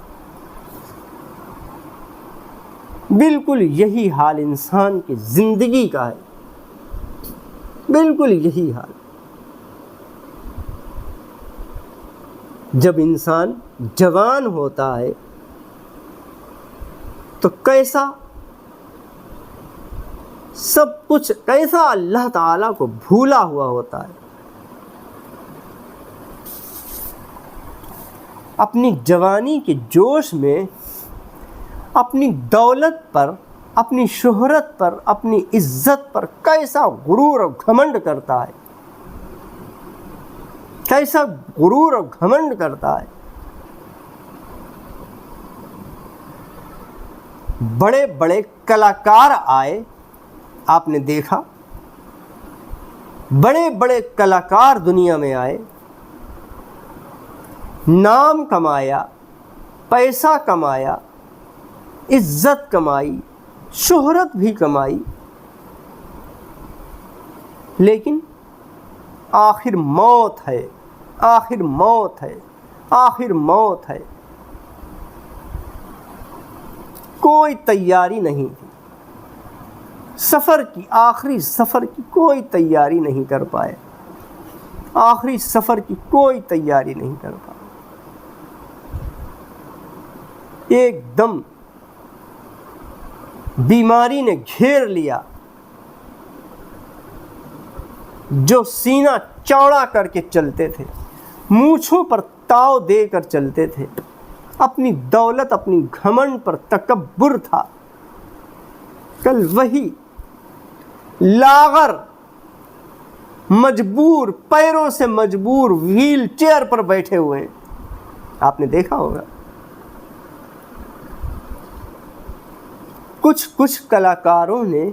Speaker 1: بالکل یہی حال انسان کی زندگی کا ہے، بالکل یہی حال۔ جب انسان جوان ہوتا ہے تو کیسا سب کچھ، کیسا اللہ تعالیٰ کو بھولا ہوا ہوتا ہے۔ اپنی جوانی کے جوش میں اپنی دولت پر، اپنی شہرت پر، اپنی عزت پر کیسا غرور اور گھمنڈ کرتا ہے، کیسا غرور اور گھمنڈ کرتا ہے۔ بڑے بڑے کلاکار آئے، آپ نے دیکھا بڑے بڑے کلاکار دنیا میں آئے، نام کمایا، پیسہ کمایا، عزت کمائی، شہرت بھی کمائی، لیکن آخر موت ہے، آخر موت ہے، آخر موت ہے۔ کوئی تیاری نہیں تھی سفر کی، آخری سفر کی کوئی تیاری نہیں کر پائے، آخری سفر کی کوئی تیاری نہیں کر پائے۔ ایک دم بیماری نے گھیر لیا، جو سینہ چوڑا کر کے چلتے تھے، مونچھوں پر تاؤ دے کر چلتے تھے، اپنی دولت، اپنی گھمنڈ پر تکبر تھا، کل وہی لاغر، مجبور، پیروں سے مجبور، وہیل چیئر پر بیٹھے ہوئے ہیں۔ آپ نے دیکھا ہوگا کچھ کلاکاروں نے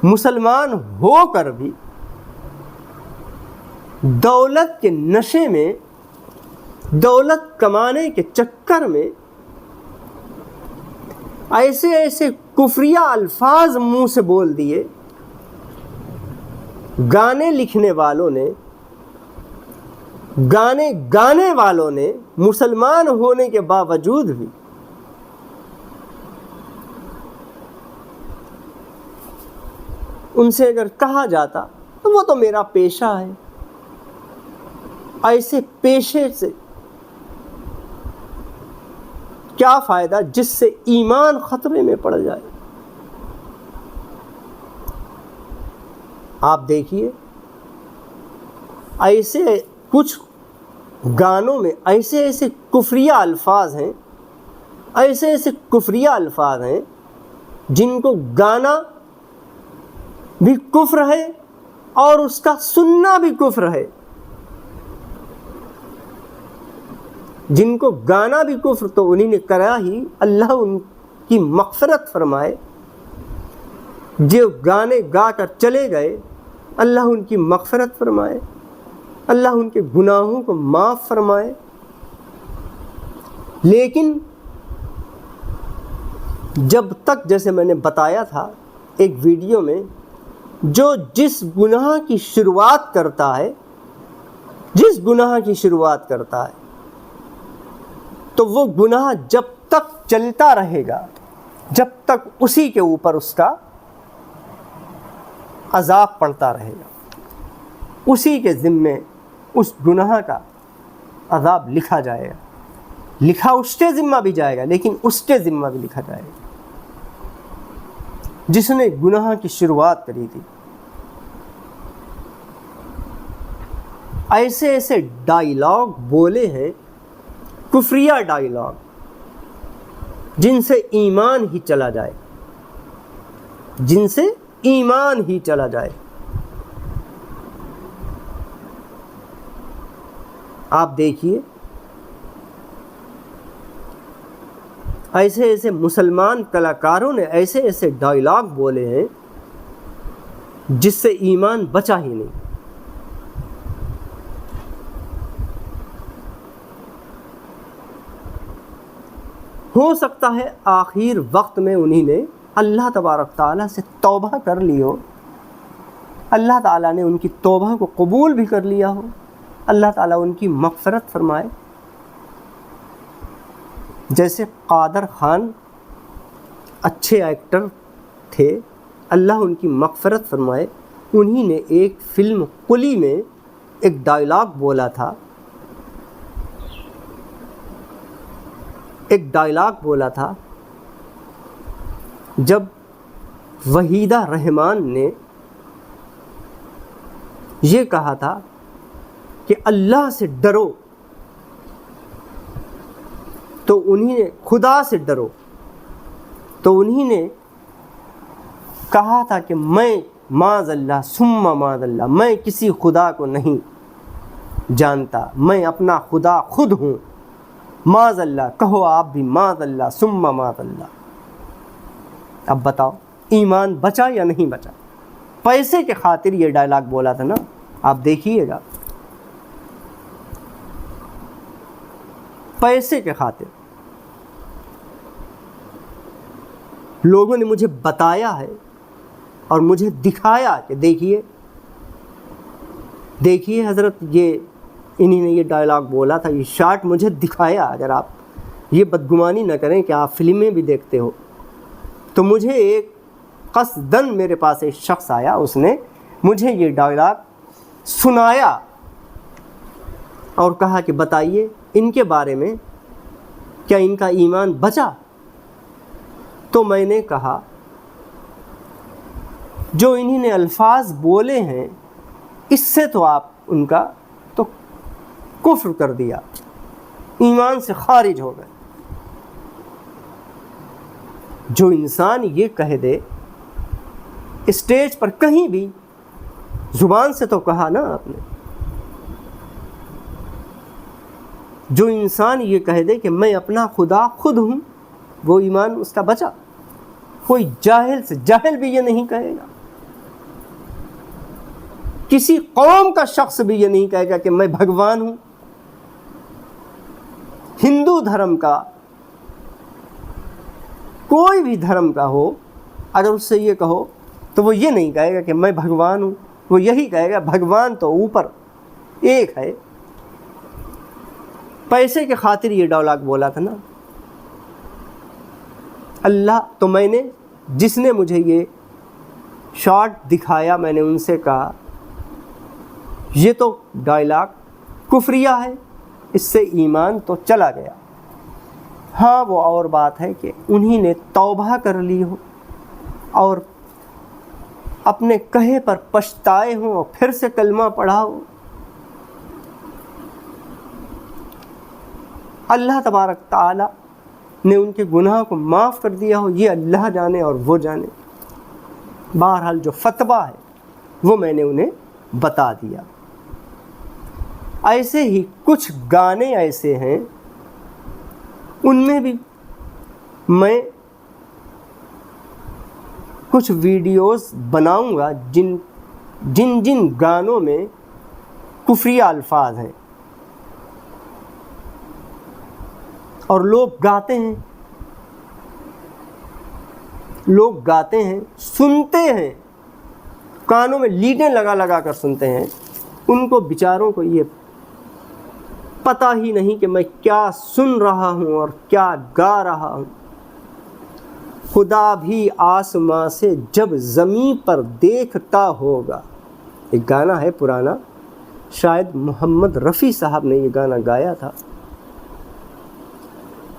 Speaker 1: مسلمان ہو کر بھی دولت کے نشے میں، دولت کمانے کے چکر میں ایسے ایسے کفریہ الفاظ منہ سے بول دیے۔ گانے لکھنے والوں نے، گانے گانے والوں نے مسلمان ہونے کے باوجود بھی ان سے اگر کہا جاتا تو وہ تو میرا پیشہ ہے، ایسے پیشے سے کیا فائدہ جس سے ایمان خطرے میں پڑ جائے۔ آپ دیکھیے ایسے کچھ گانوں میں ایسے ایسے کفریہ الفاظ ہیں، ایسے ایسے کفریہ الفاظ ہیں جن کو گانا بھی کفر ہے اور اس کا سننا بھی کفر ہے، جن کو گانا بھی کفر تو انہیں نے کرا ہی، اللہ ان کی مغفرت فرمائے۔ جو گانے گا کر چلے گئے، اللہ ان کی مغفرت فرمائے، اللہ ان کے گناہوں کو معاف فرمائے۔ لیکن جب تک، جیسے میں نے بتایا تھا ایک ویڈیو میں، جو جس گناہ کی شروعات کرتا ہے، جس گناہ کی شروعات کرتا ہے، تو وہ گناہ جب تک چلتا رہے گا، جب تک اسی کے اوپر اس کا عذاب پڑتا رہے گا، اسی کے ذمے اس گناہ کا عذاب لکھا جائے گا۔ لکھا اس کے ذمہ بھی جائے گا، لیکن اس کے ذمہ بھی لکھا جائے گا جس نے گناہ کی شروعات کری تھی۔ ایسے ایسے ڈائیلاگ بولے ہیں، کفریہ ڈائیلاگ، جن سے ایمان ہی چلا جائے، جن سے ایمان ہی چلا جائے۔ آپ دیکھیے، ایسے ایسے مسلمان کلاکاروں نے ایسے ایسے ڈائیلاگ بولے ہیں جس سے ایمان بچا ہی نہیں۔ ہو سکتا ہے آخر وقت میں انہی نے اللہ تبارک تعالیٰ سے توبہ کر لی ہو، اللہ تعالیٰ نے ان کی توبہ کو قبول بھی کر لیا ہو، اللہ تعالیٰ ان کی مغفرت فرمائے۔ جیسے قادر خان اچھے ایکٹر تھے، اللہ ان کی مغفرت فرمائے، انہی نے ایک فلم قلی میں ایک ڈائیلاگ بولا تھا، ایک ڈائیلاگ بولا تھا جب وحیدہ رحمان نے یہ کہا تھا کہ اللہ سے ڈرو، تو انہی نے خدا سے ڈرو، تو انہی نے کہا تھا کہ میں معاذ اللہ ثم معاذ اللہ، میں کسی خدا کو نہیں جانتا، میں اپنا خدا خود ہوں، معاذ اللہ، کہو آپ بھی معاذ اللہ ثم معاذ اللہ۔ اب بتاؤ ایمان بچا یا نہیں بچا؟ پیسے کے خاطر یہ ڈائیلاگ بولا تھا نا، آپ دیکھیے گا، پیسے کے خاطر لوگوں نے مجھے بتایا ہے اور مجھے دکھایا کہ دیکھیے حضرت، یہ انہی نے یہ ڈائیلاگ بولا تھا، یہ شارٹ مجھے دکھایا۔ اگر آپ یہ بدگمانی نہ کریں کہ آپ فلمیں بھی دیکھتے ہو، تو مجھے ایک قصدن میرے پاس ایک شخص آیا، اس نے مجھے یہ ڈائیلاگ سنایا اور کہا کہ بتائیے ان کے بارے میں کیا ان کا ایمان بچا؟ تو میں نے کہا جو انہی نے الفاظ بولے ہیں اس سے تو آپ ان کا تو کفر کر دیا، ایمان سے خارج ہو گئے۔ جو انسان یہ کہہ دے اسٹیج پر کہیں بھی، زبان سے تو کہا نا آپ نے، جو انسان یہ کہہ دے کہ میں اپنا خدا خود ہوں، وہ ایمان اس کا بچا۔ کوئی جاہل سے جاہل بھی یہ نہیں کہے گا، کسی قوم کا شخص بھی یہ نہیں کہے گا کہ میں بھگوان ہوں۔ ہندو دھرم کا، کوئی بھی دھرم کا ہو، اگر اس سے یہ کہو تو وہ یہ نہیں کہے گا کہ میں بھگوان ہوں، وہ یہی کہے گا بھگوان تو اوپر ایک ہے۔ پیسے کے خاطر یہ ڈائیلاگ بولا تھا نا اللہ، تو میں نے جس نے مجھے یہ شارٹ دکھایا، میں نے ان سے کہا یہ تو ڈائیلاگ کفریہ ہے، اس سے ایمان تو چلا گیا۔ ہاں وہ اور بات ہے کہ انہی نے توبہ کر لی ہو اور اپنے کہے پر پچھتائے ہوں اور پھر سے کلمہ پڑھا ہو۔ اللہ تبارک تعالی نے ان کے گناہ کو معاف کر دیا ہو، یہ اللہ جانے اور وہ جانے۔ بہرحال جو فتویٰ ہے وہ میں نے انہیں بتا دیا۔ ایسے ہی کچھ گانے ایسے ہیں، ان میں بھی میں کچھ ویڈیوز بناؤں گا جن گانوں میں کفریہ الفاظ ہیں، اور لوگ گاتے ہیں، سنتے ہیں، کانوں میں لیڈیں لگا کر سنتے ہیں۔ ان کو بیچاروں کو یہ پتہ ہی نہیں کہ میں کیا سن رہا ہوں اور کیا گا رہا ہوں۔ خدا بھی آسماں سے جب زمین پر دیکھتا ہوگا، ایک گانا ہے پرانا، شاید محمد رفیع صاحب نے یہ گانا گایا تھا۔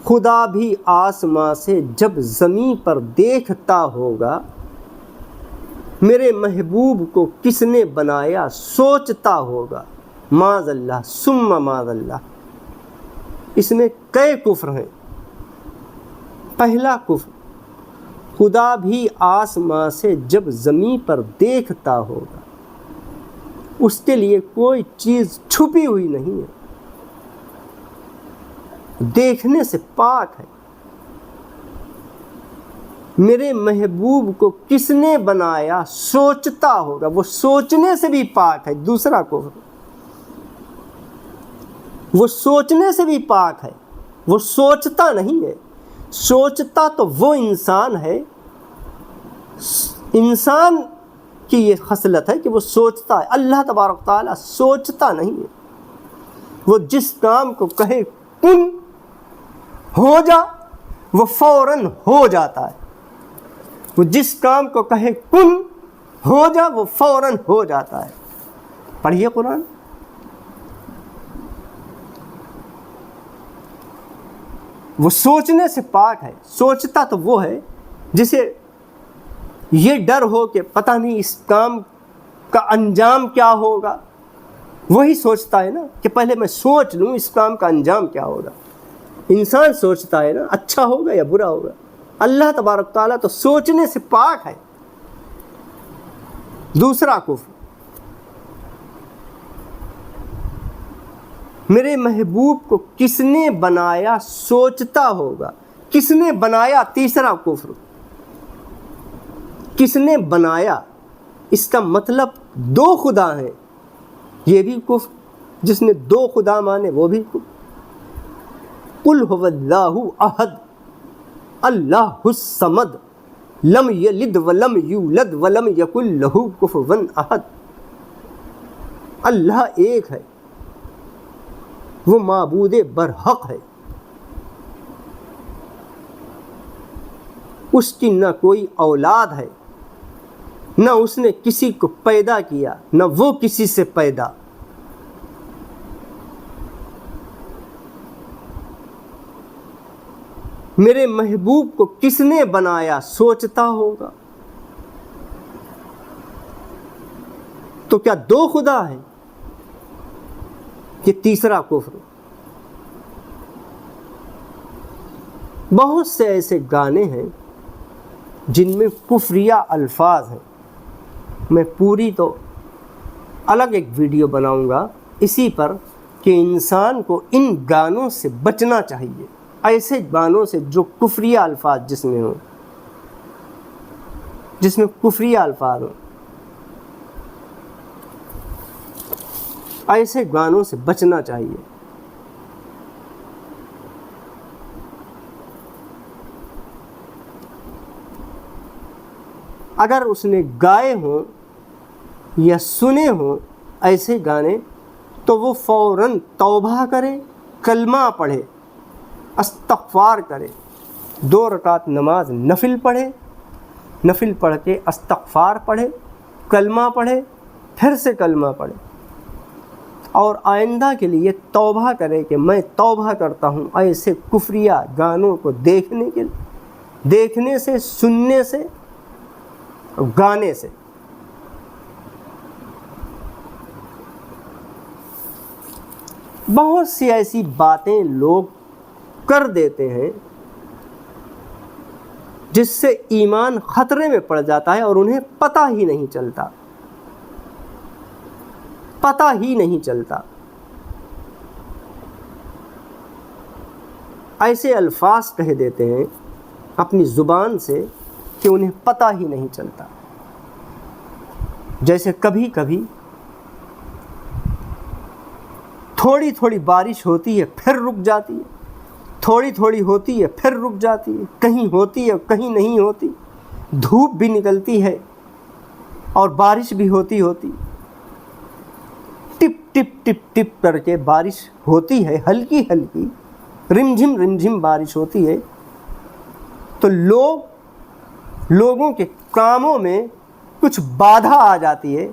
Speaker 1: خدا بھی آسماں سے جب زمین پر دیکھتا ہوگا، میرے محبوب کو کس نے بنایا سوچتا ہوگا۔ معاذ اللہ ثم معاذ اللہ۔ اس میں کئی کفر ہیں۔ پہلا کفر، خدا بھی آسماں سے جب زمین پر دیکھتا ہوگا، اس کے لیے کوئی چیز چھپی ہوئی نہیں ہے، دیکھنے سے پاک ہے۔ میرے محبوب کو کس نے بنایا سوچتا ہوگا، وہ سوچنے سے بھی پاک ہے۔ دوسرا کفر، وہ سوچنے سے بھی پاک ہے، وہ سوچتا نہیں ہے۔ سوچتا تو وہ انسان ہے، انسان کی یہ خصلت ہے کہ وہ سوچتا ہے۔ اللہ تبارک تعالیٰ سوچتا نہیں ہے، وہ جس کام کو کہے کن ہو جا، وہ فوراً ہو جاتا ہے۔ وہ جس کام کو کہے کن ہو جا، وہ فوراً ہو جاتا ہے۔ پڑھیے قرآن۔ وہ سوچنے سے پاک ہے۔ سوچتا تو وہ ہے جسے یہ ڈر ہو کہ پتہ نہیں اس کام کا انجام کیا ہوگا، وہی سوچتا ہے نا کہ پہلے میں سوچ لوں اس کام کا انجام کیا ہوگا۔ انسان سوچتا ہے نا اچھا ہوگا یا برا ہوگا۔ اللہ تبارک تعالیٰ تو سوچنے سے پاک ہے۔ دوسرا کفر، میرے محبوب کو کس نے بنایا سوچتا ہوگا۔ کس نے بنایا؟ تیسرا کفر، کس نے بنایا، اس کا مطلب دو خدا ہیں، یہ بھی کفر۔ جس نے دو خدا مانے وہ بھی کفر۔ قل هو اللہ احد اللہ الصمد لم یلد ولم یولد ولم یکن لہ کفوا احد۔ اللہ ایک ہے، وہ معبود برحق ہے، اس کی نہ کوئی اولاد ہے، نہ اس نے کسی کو پیدا کیا، نہ وہ کسی سے پیدا۔ میرے محبوب کو کس نے بنایا سوچتا ہوگا۔ تو کیا دو خدا ہیں؟ یہ تیسرا کفر۔ بہت سے ایسے گانے ہیں جن میں کفریہ الفاظ ہیں۔ میں پوری تو الگ ایک ویڈیو بناؤں گا اسی پر کہ انسان کو ان گانوں سے بچنا چاہیے، ایسے گانوں سے جو کفریہ الفاظ جس میں ہوں، جس میں کفریہ الفاظ ہوں، ایسے گانوں سے بچنا چاہیے۔ اگر اس نے گائے ہوں یا سنے ہوں ایسے گانے تو وہ فوراً توبہ کرے، کلمہ پڑھے، استغفار کرے، 2 رکعت نماز نفل پڑھے، نفل پڑھ کے استغفار پڑھے، کلمہ پڑھے، پھر سے کلمہ پڑھے، اور آئندہ کے لیے توبہ کرے کہ میں توبہ کرتا ہوں ایسے کفریہ گانوں کو دیکھنے سے، سننے سے، گانے سے۔ بہت سی ایسی باتیں لوگ کر دیتے ہیں جس سے ایمان خطرے میں پڑ جاتا ہے اور انہیں پتہ ہی نہیں چلتا، پتہ ہی نہیں چلتا۔ ایسے الفاظ کہہ دیتے ہیں اپنی زبان سے کہ انہیں پتہ ہی نہیں چلتا۔ جیسے کبھی کبھی تھوڑی تھوڑی بارش ہوتی ہے پھر رک جاتی ہے، تھوڑی تھوڑی ہوتی ہے پھر رک جاتی ہے، کہیں ہوتی ہے کہیں نہیں ہوتی، دھوپ بھی نکلتی ہے اور بارش بھی ہوتی ٹپ ٹپ ٹپ ٹپ کر کے بارش ہوتی ہے، ہلکی ہلکی رمجھم رمجھم بارش ہوتی ہے۔ تو لوگوں کے کاموں میں کچھ بادھا آ جاتی ہے،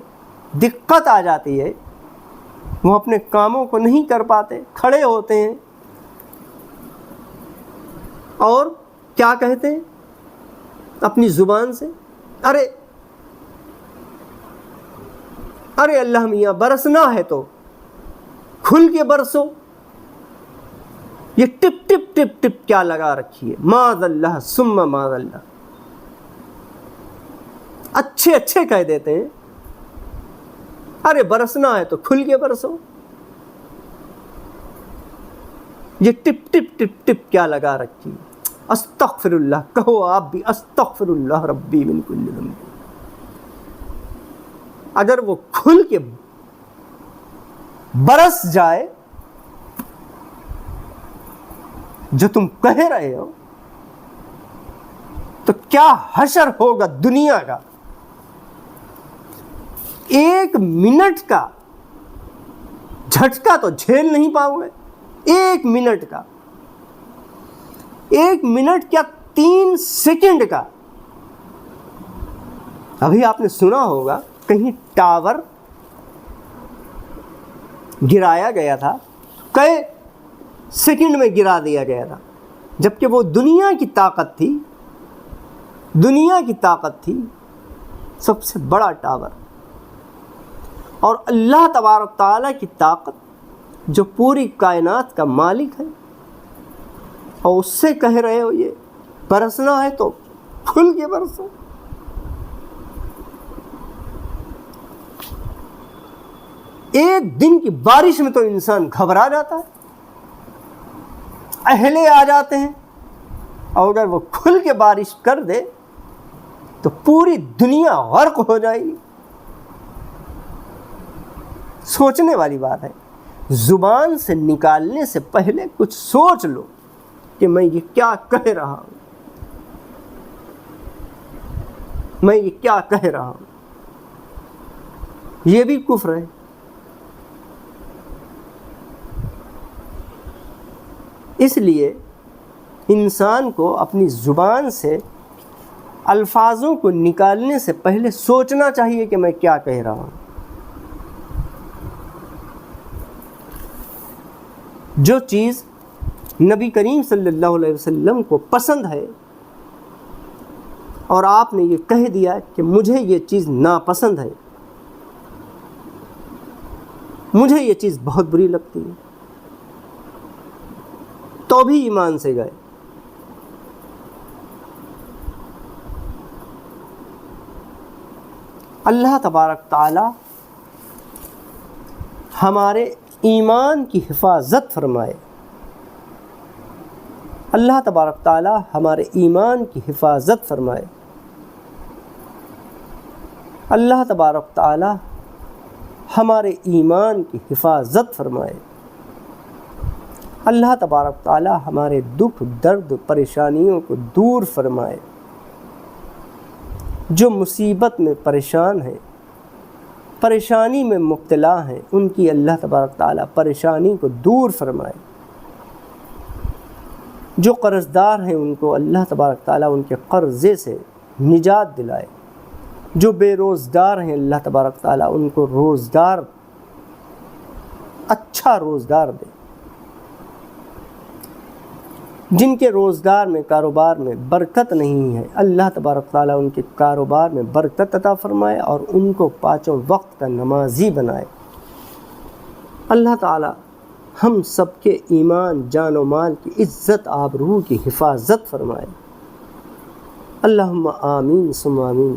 Speaker 1: دقت آ جاتی ہے، وہ اپنے کاموں کو نہیں کر پاتے، کھڑے ہوتے ہیں اور کیا کہتے ہیں اپنی زبان سے، ارے اللہ میاں برسنا ہے تو کھل کے برسو، یہ ٹپ ٹپ ٹپ ٹپ کیا لگا رکھی ہے، معاذ اللہ ثم معاذ اللہ۔ اچھے کہہ دیتے ہیں، ارے برسنا ہے تو کھل کے برسو، یہ ٹپ ٹپ ٹپ ٹپ کیا لگا رکھی ہے۔ استغفر اللہ کہو آپ بھی، استغفر اللہ ربی من کل ذنب۔ اگر وہ کھل کے برس جائے جو تم کہہ رہے ہو تو کیا حشر ہوگا دنیا کا۔ ایک منٹ کا جھٹکا تو جھیل نہیں پاؤ گے، ایک منٹ کا، ایک منٹ کیا 3 سیکنڈ کا۔ ابھی آپ نے سنا ہوگا کہیں ٹاور گرایا گیا تھا، کئی سیکنڈ میں گرا دیا گیا تھا، جبکہ وہ دنیا کی طاقت تھی، سب سے بڑا ٹاور، اور اللہ تبارک تعالیٰ کی طاقت جو پوری کائنات کا مالک ہے، اور اس سے کہہ رہے ہو یہ برسنا ہے تو کھل کے برسو۔ ایک دن کی بارش میں تو انسان گھبرا جاتا ہے، اہلے آ جاتے ہیں، اور اگر وہ کھل کے بارش کر دے تو پوری دنیا غرق ہو جائے گی۔ سوچنے والی بات ہے، زبان سے نکالنے سے پہلے کچھ سوچ لو کہ میں یہ کیا کہہ رہا ہوں، میں یہ کیا کہہ رہا ہوں۔ یہ بھی کفر ہے۔ اس لیے انسان کو اپنی زبان سے الفاظوں کو نکالنے سے پہلے سوچنا چاہیے کہ میں کیا کہہ رہا ہوں۔ جو چیز نبی کریم صلی اللہ علیہ وسلم کو پسند ہے اور آپ نے یہ کہہ دیا کہ مجھے یہ چیز ناپسند ہے، مجھے یہ چیز بہت بری لگتی ہے، تو بھی ایمان سے گئے۔ اللہ تبارک تعالی ہمارے ایمان کی حفاظت فرمائے، اللہ تبارک تعالی ہمارے ایمان کی حفاظت فرمائے، اللہ تبارک تعالی ہمارے ایمان کی حفاظت فرمائے، اللہ تبارک تعالی ہمارے دکھ درد پریشانیوں کو دور فرمائے۔ جو مصیبت میں پریشان ہیں، پریشانی میں مبتلا ہیں، ان کی اللہ تبارک تعالی پریشانی کو دور فرمائے۔ جو قرض دار ہیں ان کو اللہ تبارک تعالی ان کے قرضے سے نجات دلائے۔ جو بے روزگار ہیں اللہ تبارک تعالی ان کو روزگار، اچھا روزگار دے۔ جن کے روزگار میں کاروبار میں برکت نہیں ہے، اللہ تبارک تعالیٰ ان کے کاروبار میں برکت عطا فرمائے اور ان کو 5 وقت کا نمازی بنائے۔ اللہ تعالیٰ ہم سب کے ایمان، جان و مال کی عزت، آبرو کی حفاظت فرمائے۔ اللہم آمین ثم آمین.